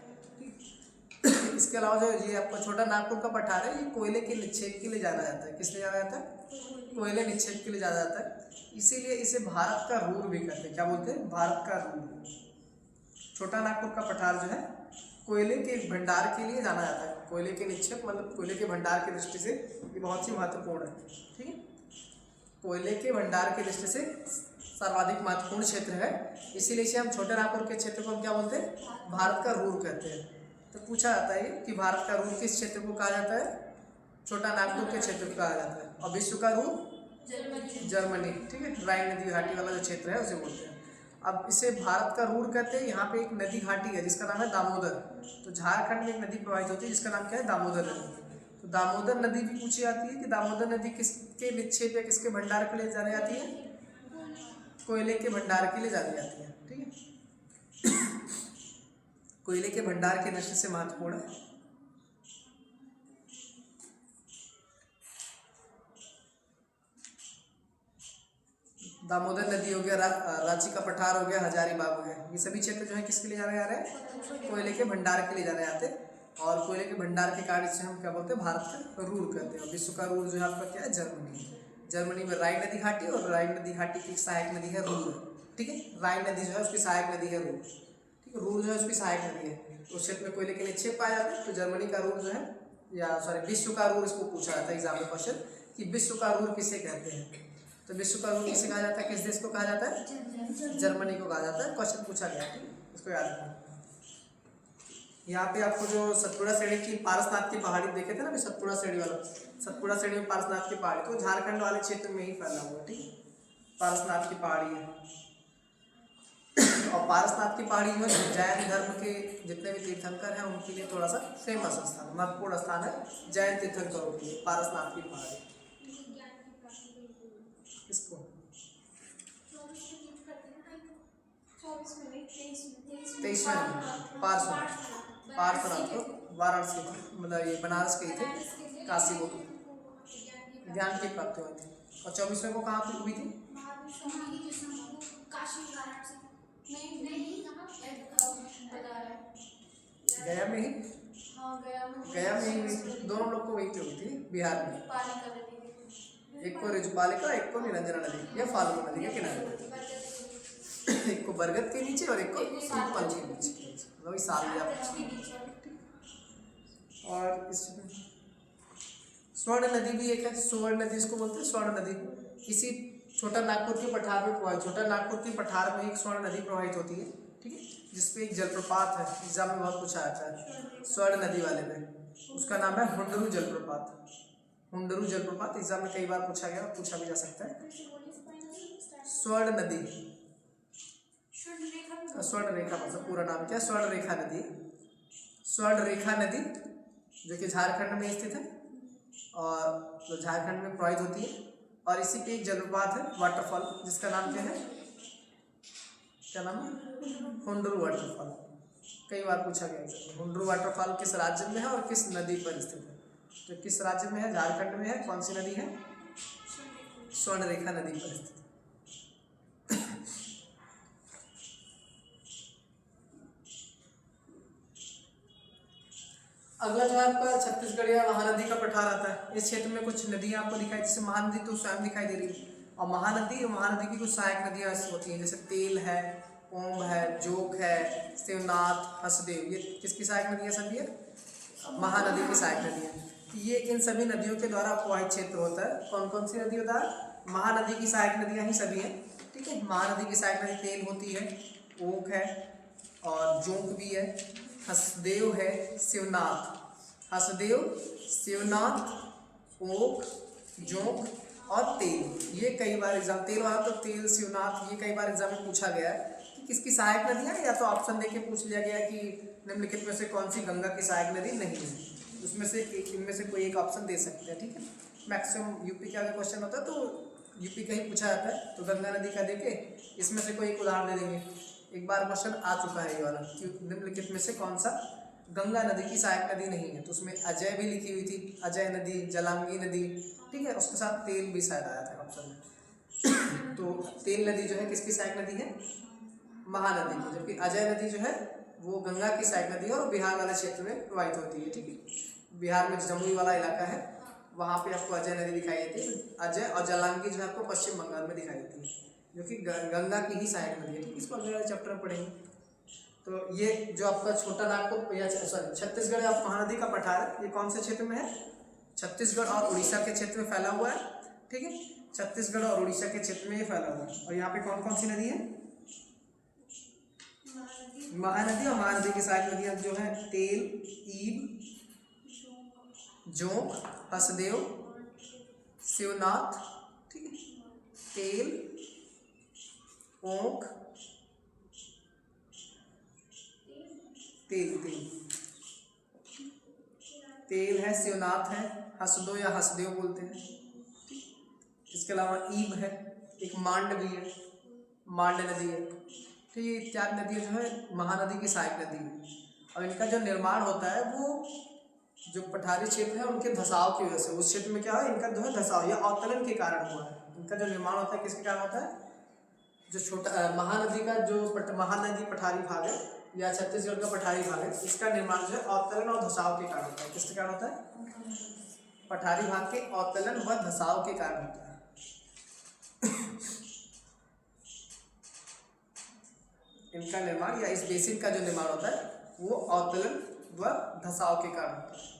इसके अलावा जो ये आपको छोटा नागपुर का पठार है, ये कोयले के निक्षेप के लिए जाना जाता है। किस लिए जाना जाता है? कोयले निक्षेप के लिए जाना जाता है, इसीलिए इसे भारत का रूर भी कहते हैं। क्या बोलते हैं? भारत का रूर। छोटा नागपुर का पठार जो है कोयले के भंडार के लिए जाना जाता है। कोयले के निक्षेप मतलब कोयले के भंडार की दृष्टि से ये बहुत ही महत्वपूर्ण है, ठीक है। कोयले के भंडार की दृष्टि से सर्वाधिक महत्वपूर्ण क्षेत्र है, इसीलिए इसे हम छोटे नागपुर के क्षेत्र को हम क्या बोलते हैं? भारत का रूर कहते हैं। तो पूछा जाता है कि भारत का रूर किस क्षेत्र को कहा जाता है? छोटा नागपुर के क्षेत्र को कहा जाता है। और विश्व का रूर? जर्मनी, ठीक है। राइन नदी घाटी वाला जो क्षेत्र है उसे बोलते हैं। अब इसे भारत का रूर कहते हैं। यहाँ पे एक नदी घाटी है जिसका नाम है दामोदर। तो झारखंड में एक नदी प्रवाहित होती है जिसका नाम क्या है? दामोदर नदी। तो दामोदर नदी भी पूछी जाती है कि दामोदर नदी किसके निक्षेप या किसके भंडार के लिए जानी जाती है? कोयले के भंडार के लिए जानी जाती है, ठीक है। कोयले के भंडार की दृष्टि से महत्वपूर्ण है। दामोदर नदी हो गया, रांची का पठार हो गया, हजारीबाग हो गया, ये सभी क्षेत्र जो है किसके लिए जाने जा रहे हैं? कोयले के भंडार के लिए जाने जाते हैं। और कोयले के भंडार के कारण से हम क्या बोलते हैं? भारत का रूर कहते हैं। और विश्व का रूर जो है आपका क्या है? जर्मनी। जर्मनी में राइन नदी घाटी, और राइन नदी घाटी की सहायक नदी है रूर, ठीक है। राइन नदी जो है उसकी सहायक नदी है रूर, ठीक है। रूर जो है उसकी सहायक नदी है। उस क्षेत्र में कोयले के निक्षेप पाए जाते हैं। तो जर्मनी का रूर जो है, या सॉरी विश्व का रूर इसको पूछा जाता है एग्जाम में क्वेश्चन कि विश्व का रूर किसे कहते हैं? तो विश्व का रूर किसे कहा जाता है? किस देश को कहा जाता है? जर्मनी को कहा जाता है। क्वेश्चन पूछा गया, ठीक है, इसको याद रखना। यहाँ पे आपको जो सतपुड़ा श्रेणी की पारसनाथ की पहाड़ी देखे थे ना, अभी सतपुड़ा श्रेणी वाला, सतपुड़ा श्रेणी में पारसनाथ की पहाड़ी तो झारखंड वाले क्षेत्र में ही फैला हुआ, ठीक है। पारसनाथ की पहाड़ी है। और पारसनाथ की पहाड़ी जो है जैन धर्म के जितने भी तीर्थंकर हैं उनके लिए थोड़ा सा फेमस स्थान, महत्वपूर्ण स्थान है जैन तीर्थंकरों के लिए, पारसनाथ की पहाड़ी। इसको 23वें पार्श्वनाथ तो वाराणसी, मतलब ये बनारस के थे, काशी को ज्ञान की प्राप्ति हुई थी। और 24वें को कहाँ पे हुई थी? गया में ही, गया में ही हुई थी। दोनों लोग को वही हुई थी बिहार में। एक को रिजुपालिका, एक को निरंजना नदी या फाल्गु नदी के किनारे, एक को बरगद के नीचे और एक को पीपल के नीचे, वही साल। और इसमें स्वर्ण नदी भी एक है, स्वर्ण नदी इसको बोलते हैं, स्वर्ण नदी। इसी छोटा नागपुर के पठार में प्रवाहित, छोटा नागपुर के पठार में एक स्वर्ण नदी प्रवाहित होती है, ठीक है, जिसपे एक जलप्रपात है, एग्जाम में बहुत पूछा जाता है स्वर्ण नदी वाले में, उसका नाम है हुंडरू जलप्रपात। हुंडरू जलप्रपात एग्जाम में कई बार पूछा गया, पूछा भी जा सकता है। स्वर्ण नदी, स्वर्ण रेखा मतलब पूरा नाम क्या? स्वर्ण रेखा नदी। स्वर्ण रेखा नदी जो कि झारखंड में स्थित है और जो झारखंड में प्रवाहित होती है और इसी पे एक जलप्रपात है, वाटरफॉल, जिसका नाम क्या है, क्या नाम है, हुंडरू वाटरफॉल। कई बार पूछा गया है हुंडरू वाटरफॉल किस राज्य में है और किस नदी पर स्थित है। तो किस राज्य में है, झारखंड में है। कौन सी नदी है, स्वर्णरेखा नदी पर स्थित है। अगला जो है आपका छत्तीसगढ़ या महानदी का पठार आता है। इस क्षेत्र में कुछ नदियां आपको दिखाई, जैसे महानदी तो स्वयं दिखाई दे रही है, और महानदी की कुछ सहायक नदियां होती हैं, जैसे तेल है, ओम है, जोक है, शिवनाथ, हसदेव। ये किसकी सहायक नदियां सभी है, महानदी की सहायक नदियां। ये इन सभी नदियों के द्वारा प्रवाहित क्षेत्र होता है। कौन कौन सी नदी होता है, महानदी की सहायक नदियां ही सभी हैं, ठीक है। महानदी की सहायक नदी तेल होती है, ओक है, और जोंक भी है, हसदेव है, शिवनाथ, हसदेव, शिवनाथ, ओक, जोंक और तेल। ये कई बार एग्जाम, तेल वाला तो तेल, शिवनाथ, ये कई बार एग्जाम में पूछा गया है कि किसकी सहायक नदी है, या तो ऑप्शन देके पूछ लिया गया कि निम्नलिखित में से कौन सी गंगा की सहायक नदी नहीं है। उसमें से एक, इनमें से कोई एक ऑप्शन दे सकते हैं, ठीक है। मैक्सिमम यूपी का अगर क्वेश्चन होता है तो यूपी का ही पूछा जाता है, तो गंगा नदी का देके इसमें से कोई एक उदाहरण दे देंगे। एक बार क्वेश्चन आ चुका है ये वाला कि निम्नलिखित में से कौन सा गंगा नदी की सहायक नदी नहीं है, तो उसमें अजय भी लिखी हुई थी, अजय नदी, जलांगी नदी, ठीक है। उसके साथ तेल भी शायद आया था ऑप्शन में। तो तेल नदी जो है किसकी सहायक नदी है, महानदी की, जबकि अजय नदी जो है वो गंगा की सहायक नदी है और बिहार वाले क्षेत्र में प्रवाहित होती है, ठीक है। बिहार में जमुई वाला इलाका है, वहाँ पे आपको अजय नदी दिखाई देती है। अजय और जलांगी जो है आपको पश्चिम बंगाल में दिखाई देती है, जो कि गंगा की ही सहायक नदी है, ठीक है। इसको अगले वाले चैप्टर में पढ़ेंगे। तो ये जो आपका छोटा नागपुर या सॉरी छत्तीसगढ़ आप महानदी का पठार है, ये कौन से क्षेत्र में है, छत्तीसगढ़ और उड़ीसा के क्षेत्र में फैला हुआ है, ठीक है। छत्तीसगढ़ और उड़ीसा के क्षेत्र में ये फैला हुआ है। और यहाँ पे कौन कौन सी नदी है, महानदी, और महानदी की सहायक नदियाँ जो है तेल, ईब, जोंक, हसदेव, शिवनाथ, ठीक है, तेल, ओंक, तेल तेल है, शिवनाथ है, हसदो या हसदेव बोलते हैं। इसके अलावा ईब है, एक मांड भी है, मांड नदी है, तो ये इत्यादि नदियाँ जो है महानदी की सहायक नदी है। और इनका जो निर्माण होता है वो जो पठारी क्षेत्र है उनके धसाव की वजह से, उस क्षेत्र में क्या है, इनका जो है धसाव या अवतलन के कारण हुआ है। इनका जो निर्माण होता है किसके कारण होता है, जो छोटा महानदी का जो महानदी पठारी भाग है या छत्तीसगढ़ का पठारी भाग है, इसका निर्माण जो है अवतलन और धसाव के कारण होता है। किसके कारण होता है, पठारी भाग के अवतलन व धसाव के कारण होता है। इनका निर्माण या इस बेसिन का जो निर्माण होता है वो अवतलन व धसाव के कारण होता है।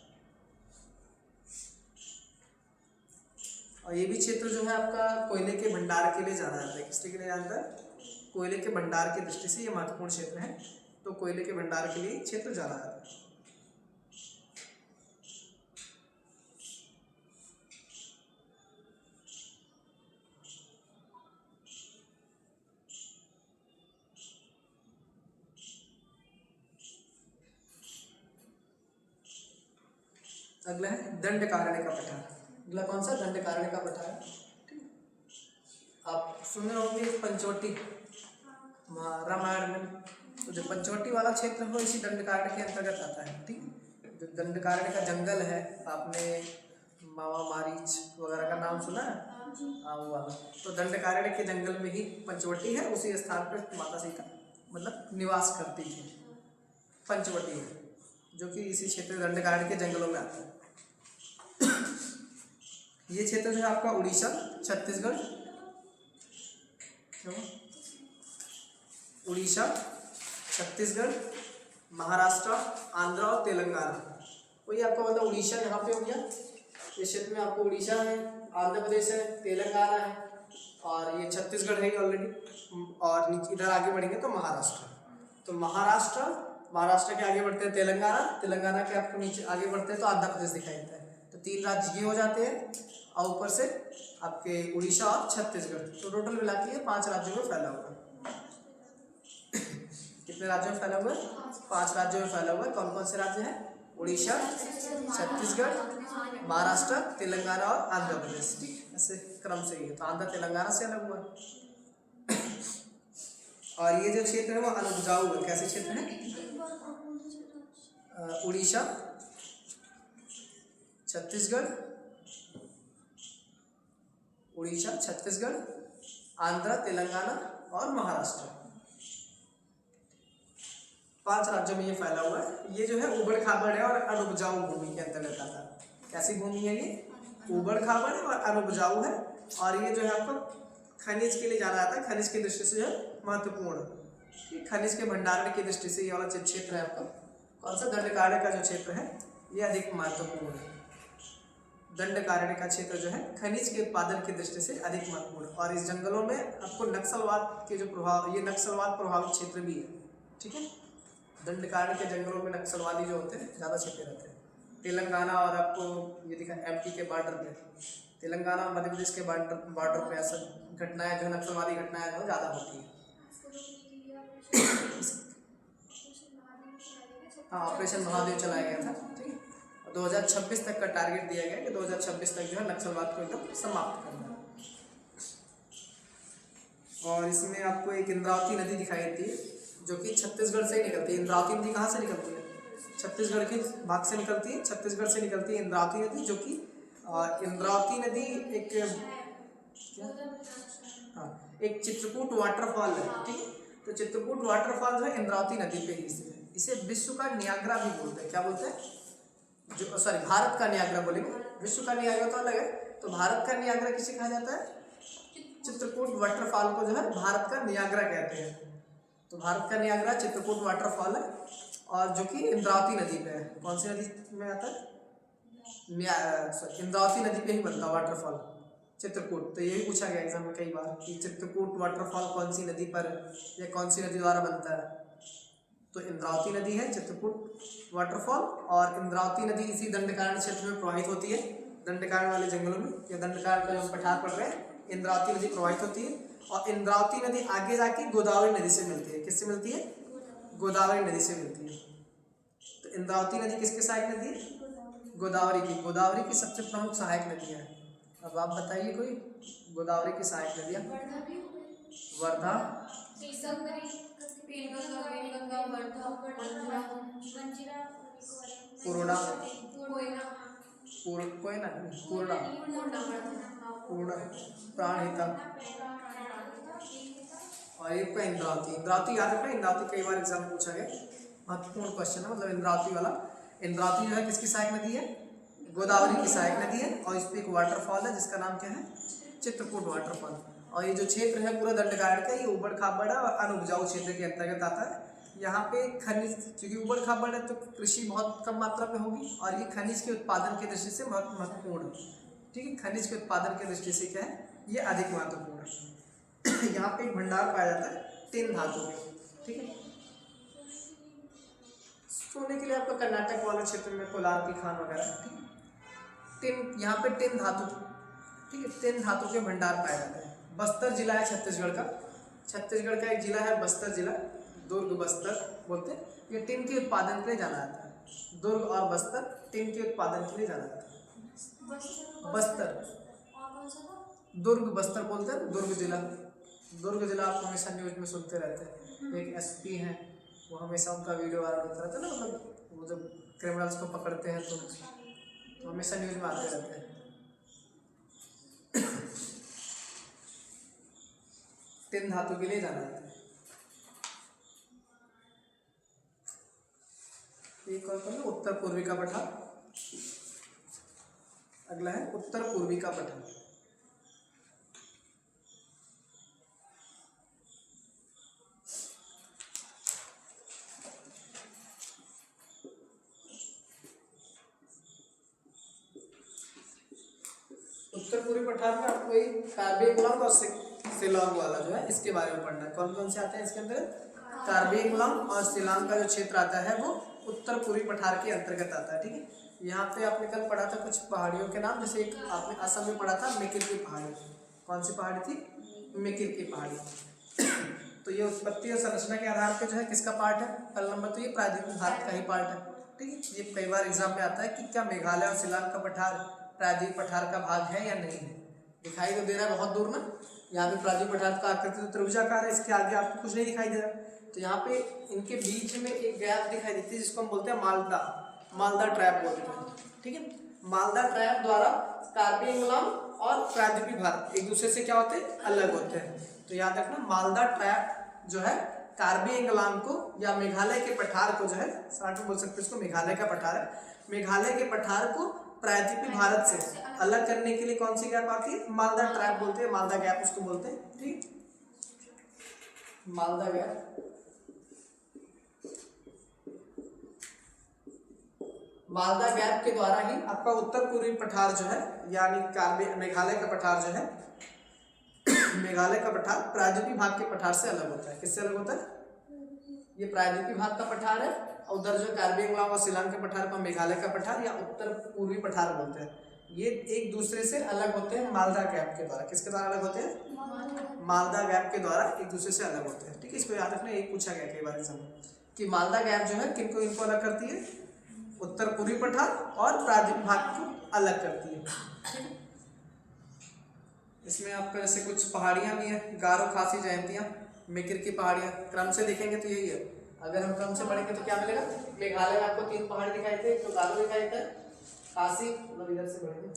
और ये भी क्षेत्र जो है आपका कोयले के भंडार के लिए जाना जाता है। किसके लिए जाना जाता है, कोयले के भंडार की दृष्टि से ये महत्वपूर्ण क्षेत्र है, तो कोयले के भंडार के लिए क्षेत्र जाना जाता है। अगला है दंडकारण्य का पठार। अगला कौन सा, दंडकारण्य का पठार। आप सुन रहे होंगे पंचवटी रामायण में, तो जो पंचवटी वाला क्षेत्र है वो इसी दंडकारण्य के अंतर्गत आता है, ठीक है। जो दंडकारण्य का जंगल है, आपने मावा मारीच वगैरह का नाम सुना है, हाँ वो वाला, तो दंडकारण्य के जंगल में ही पंचवटी है, उसी स्थान पर माता सीता मतलब निवास करती थी। पंचवटी है जो कि इसी क्षेत्र दंडकारण्य के जंगलों में आता है। ये क्षेत्र जो है आपका उड़ीसा, छत्तीसगढ़, उड़ीसा, छत्तीसगढ़, महाराष्ट्र, आंध्र और तेलंगाना। वही आपका मतलब उड़ीसा यहाँ पे हो गया, इस क्षेत्र में आपको उड़ीसा है, आंध्र प्रदेश है, तेलंगाना है और ये छत्तीसगढ़ है ऑलरेडी। और नीचे इधर आगे बढ़ेंगे तो महाराष्ट्र, तो महाराष्ट्र के आगे बढ़ते हैं तेलंगाना के आपको नीचे आगे बढ़ते हैं तो आंध्र प्रदेश दिखाई देता है। तो 3 राज्य ये हो जाते हैं और ऊपर से आपके उड़ीसा और छत्तीसगढ़, तो टोटल मिला के ये 5 राज्यों में फैला हुआ है। कितने राज्यों में फैला हुआ है, 5 राज्यों में फैला हुआ है। कौन कौन से राज्य हैं, उड़ीसा, छत्तीसगढ़, महाराष्ट्र, तेलंगाना और आंध्र प्रदेश। ठीक, ऐसे क्रम से ही है। तो आंध्र तेलंगाना से अलग हुआ। और ये जो क्षेत्र है वो अनुपजाऊ है। कैसे क्षेत्र है? उड़ीसा, छत्तीसगढ़, उड़ीसा, छत्तीसगढ़, आंध्र, तेलंगाना और महाराष्ट्र, 5 राज्यों में ये फैला हुआ है। ये जो है उबड़ खाबड़ है और अनुपजाऊ भूमि के अंतर्गत आता है। कैसी भूमि है ये? उबड़ खाबड़ है और अनुपजाऊ है। और ये जो है आपको खनिज के लिए जाना जाता है। खनिज की दृष्टि से जो है महत्वपूर्ण, खनिज के भंडारण की दृष्टि से ये वाला क्षेत्र है आपका कौन सा? दंडकारण्य का जो क्षेत्र है ये अधिक महत्वपूर्ण है। दंडकारण्य का क्षेत्र जो है खनिज के उत्पादन की दृष्टि से अधिक महत्वपूर्ण। और इस जंगलों में आपको नक्सलवाद के जो प्रभाव, ये नक्सलवाद प्रभावित क्षेत्र भी है। ठीक है, दंडकारण्य के जंगलों में नक्सलवादी जो होते हैं ज़्यादा छिपे रहते हैं। तेलंगाना और आपको ये दिखा एमपी के बॉर्डर पे, तेलंगाना और मध्य प्रदेश के बॉर्डर पे ऐसा घटनाएं जो नक्सलवादी घटनाएं जो ज़्यादा होती है। हाँ, ऑपरेशन महादेव चलाया गया था। ठीक है, 2026 तक का टारगेट दिया गया कि 2026 तक जो है नक्सलवाद को एकदम समाप्त करना है। और इसमें आपको एक इंद्रावती नदी दिखाई देती है जो कि छत्तीसगढ़ से निकलती है। इंद्रावती नदी कहाँ से निकलती है? छत्तीसगढ़ के भाग से निकलती है। छत्तीसगढ़ से निकलती है इंद्रावती नदी, जो कि इंद्रावती नदी एक क्या? हाँ, एक चित्रकूट वाटरफॉल है। ठीक है, तो चित्रकूट वाटरफॉल जो है इंद्रावती नदी पे ही स्थित है। इसे विश्व का नियाग्रा भी बोलते हैं। क्या बोलते हैं? जो सॉरी, भारत का नियाग्रा बोलेंगे। विश्व का नियाग्रा तो अलग है। तो भारत का नियाग्रा किसे कहा जाता है? चित्रकूट वाटरफॉल को जो है भारत का नियाग्रा कहते हैं। तो भारत का नियाग्रा चित्रकूट वाटरफॉल है और जो कि इंद्रावती नदी पे है। कौन सी नदी में आता है? इंद्रावती नदी पे ही बनता है वाटरफॉल चित्रकूट। तो यही पूछा गया एग्जाम में कई बार कि चित्रकूट वाटरफॉल कौन सी नदी पर या कौन सी नदी द्वारा बनता है? तो इंद्रावती नदी है चित्रकूट वाटरफॉल। और इंद्रावती नदी इसी दंडकारण्य क्षेत्र में प्रवाहित होती है। दंडकारण्य वाले जंगलों में या दंडकारण्य का जो पठार पड़ रहे हैं, इंद्रावती नदी प्रवाहित होती है। और इंद्रावती नदी आगे जाके गोदावरी नदी से मिलती है। किससे मिलती है? गोदावरी नदी से मिलती है। तो इंद्रावती नदी किसकी सहायक नदी है? गोदावरी की। गोदावरी की सबसे प्रमुख सहायक नदियाँ हैं। अब आप बताइए कोई गोदावरी की सहायक नदियाँ? वर्धा, पूर्णा, प्राणहिता और एक का इंद्रावती। इंद्रावती याद रखना, इंद्रावती कई बार एग्जाम में पूछा गया, महत्वपूर्ण क्वेश्चन है। मतलब इंद्रावती वाला, इंद्रावती जो है किसकी सहायक नदी है? गोदावरी की सहायक नदी है। और इस पर एक वाटरफॉल है जिसका नाम क्या है? चित्रकूट वाटरफॉल। और ये जो क्षेत्र है पूरा दंडकारण्य का, ये उबड़ खाबड़ और अनुपजाऊ क्षेत्र के अंतर्गत आता है। यहाँ पे खनिज, क्योंकि उबड़ खाबड़ है तो कृषि बहुत कम मात्रा में होगी और ये खनिज के उत्पादन की दृष्टि से महत्वपूर्ण है। ठीक है, खनिज के उत्पादन की दृष्टि से क्या है? ये अधिक महत्वपूर्ण है। यहाँ पे एक भंडार पाया जाता है टिन धातु में। ठीक है, सोने के लिए आपका कर्नाटक वाले क्षेत्र में कोलार की खान वगैरह। ठीक है, टिन, यहाँ पे टिन धातु, ठीक है, टिन धातु के भंडार पाए जाते हैं। बस्तर जिला है छत्तीसगढ़ का। छत्तीसगढ़ का एक जिला है बस्तर जिला, दुर्ग बस्तर बोलते हैं। ये टिन के उत्पादन के लिए जाना जाता है। दुर्ग और बस्तर टिन के उत्पादन के लिए जाना जाता है। बस्तर, दुर्ग बस्तर बोलते हैं। दुर्ग जिला, दुर्ग जिला आप हमेशा न्यूज में सुनते रहते हैं। एक एसपी हैं, वो हमेशा उनका वीडियो वायरल होता रहता है ना, मतलब वो जब क्रिमिनल्स को पकड़ते हैं तो हमेशा न्यूज में आते रहते हैं। टिन धातु के लिए जाना जाता है। एक और करना, उत्तर पूर्वी का पठार। अगला है उत्तर पूर्वी का पठार। उत्तर पूर्वी पठार में आपको कार्बी एंगुलम और शिलांग वाला जो है इसके बारे में पढ़ना है। कौन कौन से आते हैं इसके अंदर? कार्बी एंगुलम और शिलांग का जो क्षेत्र आता है वो उत्तर पूर्वी पठार के अंतर्गत आता है। ठीक है, यहाँ पे आपने कल पढ़ा था कुछ पहाड़ियों के नाम, जैसे एक आपने असम में पढ़ा था मिकिर की पहाड़ी। कौन सी पहाड़ी थी? मिकिर की पहाड़ी। तो ये उत्पत्ति और संरचना के आधार पर जो है किसका पार्ट है? पहला नंबर तो ये प्रायद्वीप भारत का ही पार्ट है। ठीक है। ये कई बार एग्जाम में आता है कि क्या मेघालय और शिलांग का पठार प्रायद्वीप पठार का भाग है या नहीं है। दिखाई तो दे रहा है बहुत दूर ना, यहाँ पे प्रायद्वीप पठार का आकृति तो त्रिभुजाकार है, इसके आगे आपको कुछ नहीं दिखाई दे रहा। तो यहाँ पे इनके बीच में एक गैप दिखाई देती है जिसको हम बोलते हैं मालदा ट्रैप बोलते हैं, ठीक है। मालदा ट्रैप द्वारा कार्बी एंगलम और प्रायद्वीपीय भारत एक दूसरे से क्या होते हैं, अलग होते हैं। तो याद रखना मालदा ट्रैप जो है कार्बी एंगलाम को या मेघालय के पठार को जो है साथ में बोल सकते हैं, इसको मेघालय का पठार है, मेघालय के पठार को प्रायद्वीपीय भारत से अलग करने के लिए कौन सी गैप आती है, मालदा ट्रैप बोलते हैं, मालदा गैप उसको बोलते हैं, ठीक। मालदा गैप, मालदा गैप के द्वारा ही आपका उत्तर पूर्वी पठार जो है यानी मेघालय का पठार जो है मेघालय का पठार प्रायद्वीपीय भाग के पठार से अलग होता है। किससे अलग होता है, ये प्रायद्वीपीय भाग का पठार है और उधर जो कार्बी एंगलम और शिलांग के पठार को मेघालय का पठार या उत्तर पूर्वी पठार बोलते हैं। ये एक दूसरे से अलग होते हैं मालदा गैप के द्वारा। किसके द्वारा अलग होते हैं, मालदा गैप के द्वारा एक दूसरे से अलग होते हैं, ठीक है। इसको याद रखना, एक पूछा गया कई बार एग्जाम में कि मालदा गैप जो है किनको इनको अलग करती है, उत्तर पूर्वी पठार और प्रायद्वीपीय भाग को अलग करती है, ठीक है। इसमें आपका जैसे कुछ पहाड़ियाँ भी हैं, गारो, खासी, जयंतिया, मेकिर की पहाड़ियाँ, क्रम से देखेंगे तो यही है। अगर हम क्रम से पढ़ेंगे तो क्या मिलेगा, मेघालय में आपको 3 पहाड़ी दिखाई थे, तो गारो दिखाई देता है, खासी मतलब इधर से बढ़ेंगे,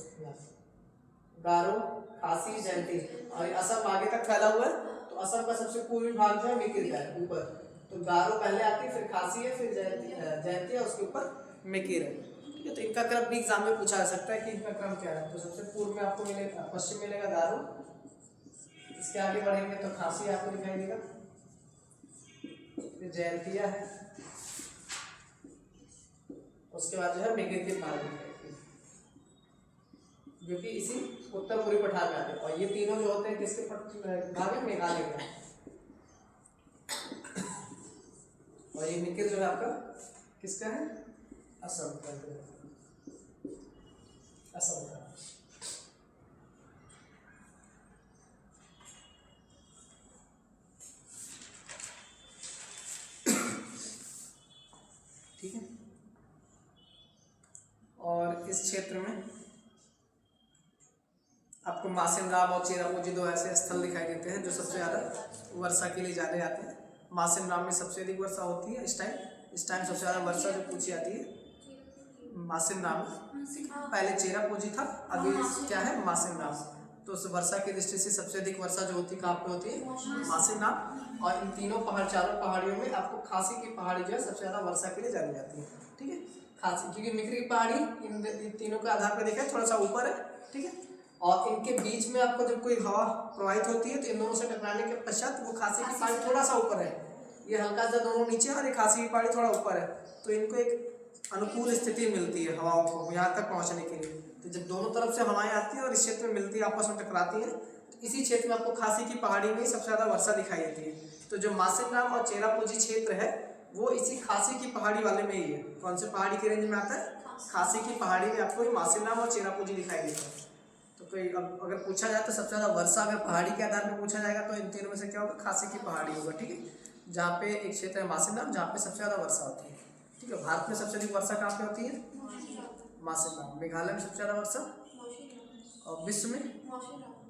गारो, खासी, जयंती, और असम आगे तक फैला हुआ है। तो असम का सबसे पूर्वी भाग जो है मेकिर का है ऊपर, तो गारो पहले आती है, फिर खासी है, फिर जयंती है, उसके ऊपर मेकिर है, ठीक है। तो इनका क्रम भी एग्जाम में पूछा जा सकता है कि इनका क्रम क्या है। तो सबसे पूर्व में आपको मिलेगा, पश्चिम मिलेगा गारो, इसके आगे बढ़ेंगे तो खासी आपको दिखाई देगा, फिर जयंतिया है, उसके बाद जो है मेकिर की पहाड़ी जो कि इसी उत्तर पूर्वी पठार में आते हैं। और ये तीनों जो होते हैं किसके भाग है, मेघालय के। और ये मेकिर जो है आपका किसका है, असम का, असम का। ठीक है। और इस क्षेत्र में आपको मासिनराम और चेरापूंजी 2 ऐसे स्थल दिखाई देते हैं जो सबसे ज़्यादा वर्षा के लिए जाने जाते हैं। मासिनराम में सबसे अधिक वर्षा होती है इस टाइम सबसे ज़्यादा वर्षा जो पूछी जाती है मासिनराम। पहले चेरापूंजी था, अभी क्या है, मासिनराम। तो उस वर्षा की दृष्टि से सबसे अधिक वर्षा जो होती है कहाँ पे होती है, मासिनराम। और इन चारों पहाड़ियों में आपको खासी की पहाड़ी जो है सबसे ज़्यादा वर्षा के लिए जानी जाती है, ठीक है। खासी क्योंकि मेकिर की पहाड़ी इन तीनों के आधार पर देखा थोड़ा सा ऊपर है, ठीक है। और इनके बीच में आपको जब कोई हवा प्रवाहित होती है तो इन दोनों से टकराने के पश्चात वो खासी की पहाड़ी थोड़ा सा ऊपर है, ये हल्का सा दोनों नीचे और ये खासी की पहाड़ी थोड़ा ऊपर है, तो इनको एक अनुकूल स्थिति मिलती है हवाओं को यहाँ तक पहुँचने के लिए। तो जब दोनों तरफ से हवाएं आती हैं और इस क्षेत्र में मिलती है, आपस में टकराती हैं, तो इसी क्षेत्र में आपको खासी की पहाड़ी में सबसे ज़्यादा वर्षा दिखाई देती है। तो जो मासिनराम और चेरापूंजी क्षेत्र है वो इसी खासी की पहाड़ी वाले में ही है। कौन से पहाड़ी के रेंज में आता है, खासी की पहाड़ी में आपको मासिनराम और चेरापूंजी दिखाई देता है। तो कोई अब अगर पूछा जाए तो सबसे ज़्यादा वर्षा अगर पहाड़ी के आधार पर पूछा जाएगा तो इन तीनों में से क्या होगा, खासी की पहाड़ी होगा, ठीक है। जहाँ पे एक क्षेत्र है मासिनराम जहाँ पे सबसे ज़्यादा वर्षा होती है, ठीक है। भारत में सबसे अधिक वर्षा कहाँ पे होती है, मासिनराम। मेघालय में सबसे ज़्यादा वर्षा, और विश्व में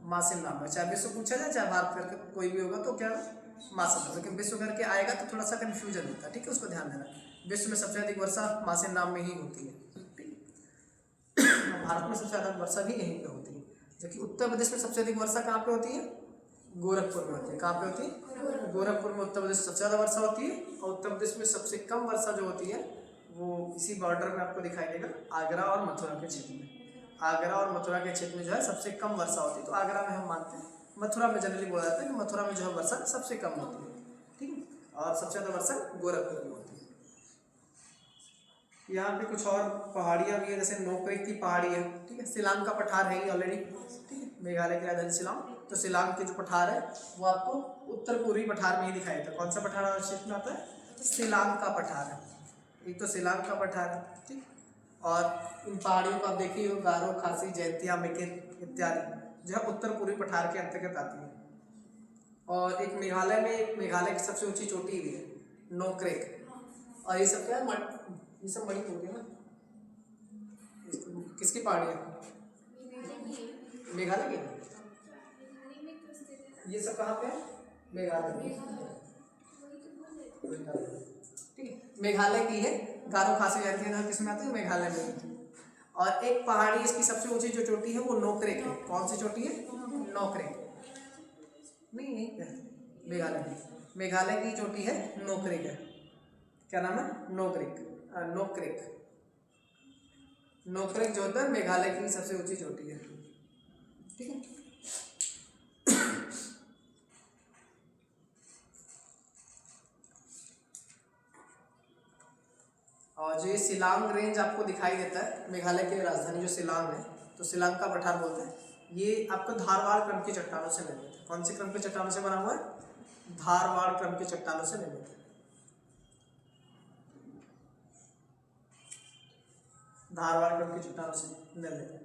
मासिनराम है। चाहे विश्व पूछा जाए चाहे भारत करके कोई भी होगा तो क्या मासिनराम, लेकिन विश्व करके आएगा तो थोड़ा सा कन्फ्यूजन होता है, ठीक है, उसको ध्यान देना। विश्व में सबसे अधिक वर्षा मासिनराम में ही होती है, भारत में सबसे ज़्यादा वर्षा भी यहीं पे होती है। जबकि उत्तर प्रदेश में सबसे अधिक वर्षा कहाँ पे होती है, गोरखपुर में होती है। कहाँ पे होती है, गोरखपुर में उत्तर प्रदेश सबसे ज़्यादा वर्षा होती है। और उत्तर प्रदेश में सबसे कम वर्षा जो होती है वो इसी बॉर्डर में आपको दिखाई देगा, आगरा और मथुरा के क्षेत्र में। आगरा और मथुरा के क्षेत्र में जो है सबसे कम वर्षा होती है। तो आगरा में हम मानते हैं, मथुरा में जनरली बोला जाता है कि मथुरा में जो है वर्षा सबसे कम होती है, ठीक है। और सबसे ज़्यादा वर्षा गोरखपुर में होती है। यहाँ पे कुछ और पहाड़ियाँ भी है, जैसे नोकरेक की पहाड़ी है, ठीक है। शिलांग का पठार है ही ऑलरेडी, ठीक है, मेघालय की राजधानी शिलांग। तो शिलांग के जो पठार है वो आपको उत्तर पूर्वी पठार में ही दिखाई देता है। कौन सा पठार क्षेत्र में आता है, शिलांग का पठार है। एक तो शिलांग का पठार है, ठीक। और इन पहाड़ियों को आप देखिए हो, गारो, खासी, जयंतिया, मेकिर इत्यादि जो है उत्तर पूर्वी पठार के अंतर्गत आती है। और एक मेघालय की सबसे ऊंची चोटी भी है, नोकरेक। और ये सब क्या है, ये सब मणिपुर के ना। किसकी पहाड़ी है? मेघालय की। ये सब कहाँ पे है? मेघालय में। ठीक है, मेघालय की है। गारो खासी जाती है किसमें आती है? मेघालय में। और एक पहाड़ी इसकी सबसे ऊंची जो चोटी है वो नोकरेक है। कौन सी चोटी है? नोकरेक। नहीं मेघालय की, मेघालय की चोटी है नोकरेक है। क्या नाम है? नोकरेक। नोकरेक, नोकरेक जो होता है मेघालय की सबसे ऊंची चोटी है। ठीक है, और जो ये शिलांग रेंज आपको दिखाई देता है, मेघालय की राजधानी जो शिलांग है, तो शिलांग का पठार बोलते हैं। ये आपको धारवाड़ क्रम की चट्टानों से निर्मित है। कौन से क्रम की चट्टानों से बना हुआ है? धारवाड़ क्रम की चट्टानों से निर्मित है। धारवाड़ क्रम की चट्टानों से निर्मित है।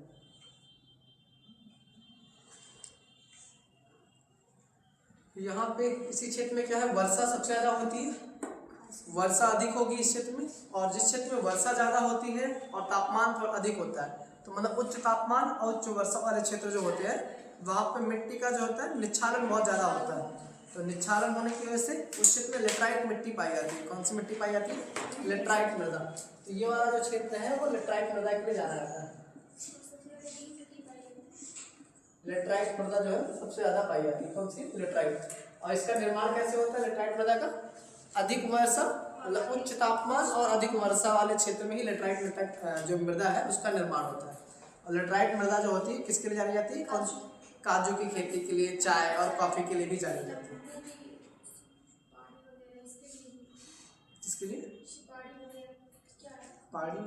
यहाँ पे इसी क्षेत्र में क्या है? वर्षा सबसे ज्यादा होती है, वर्षा अधिक होगी इस क्षेत्र में। और जिस क्षेत्र में वर्षा ज्यादा होती है और तापमान थोड़ा अधिक होता है, तो मतलब उच्च तापमान और उच्च वर्षा वाले क्षेत्र जो होते हैं, वहाँ पे मिट्टी का जो होता है निच्छालन बहुत ज्यादा होता है। तो निच्छालन होने की वजह से उस क्षेत्र में लेटराइट मिट्टी पाई जाती है। कौन सी मिट्टी पाई जाती है? लेटराइट मृदा। तो ये वाला जो क्षेत्र है वो लेटराइट मृदा के लिए जाना जाता है। लेटराइट मृदा जो है सबसे ज्यादा पाई जाती है। कौन सी? लेटराइट। और इसका निर्माण कैसे होता है लेटराइट मृदा का? अधिक वर्षा, मतलब उच्च तापमान और अधिक वर्षा वाले क्षेत्र में ही लेटराइट मृदा जो मृदा है उसका निर्माण होता है। और लेटराइट मृदा जो होती है किसके लिए जानी जाती है? कौन सी? काजू की खेती के लिए, चाय और कॉफी के लिए भी जानी जाती है। किसके लिए? पहाड़ी,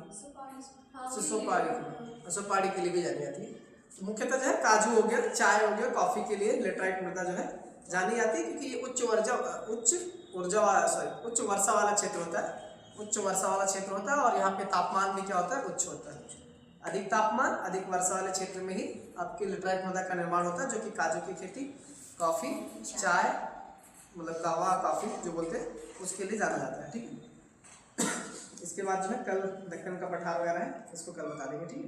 सुपारी के लिए भी जानी जाती है। तो मुख्यतः जो है काजू हो गया, चाय हो गया, कॉफी के लिए लेटराइट मृदा जो है जानी जाती है, क्योंकि ये उच्च वर्षा वाला क्षेत्र होता है। उच्च वर्षा वाला क्षेत्र होता है और यहाँ पे तापमान भी क्या होता है? उच्च होता है। अधिक तापमान, अधिक वर्षा वाले क्षेत्र में ही आपके लेटराइट मृदा का निर्माण होता है, जो कि काजू की खेती, कॉफी, चाय, मतलब कहवा कॉफी जो बोलते हैं, उसके लिए जाना जाता है। ठीक है, इसके बाद जो है कल दक्कन का पठार वगैरह है, इसको कल बता देंगे। ठीक है।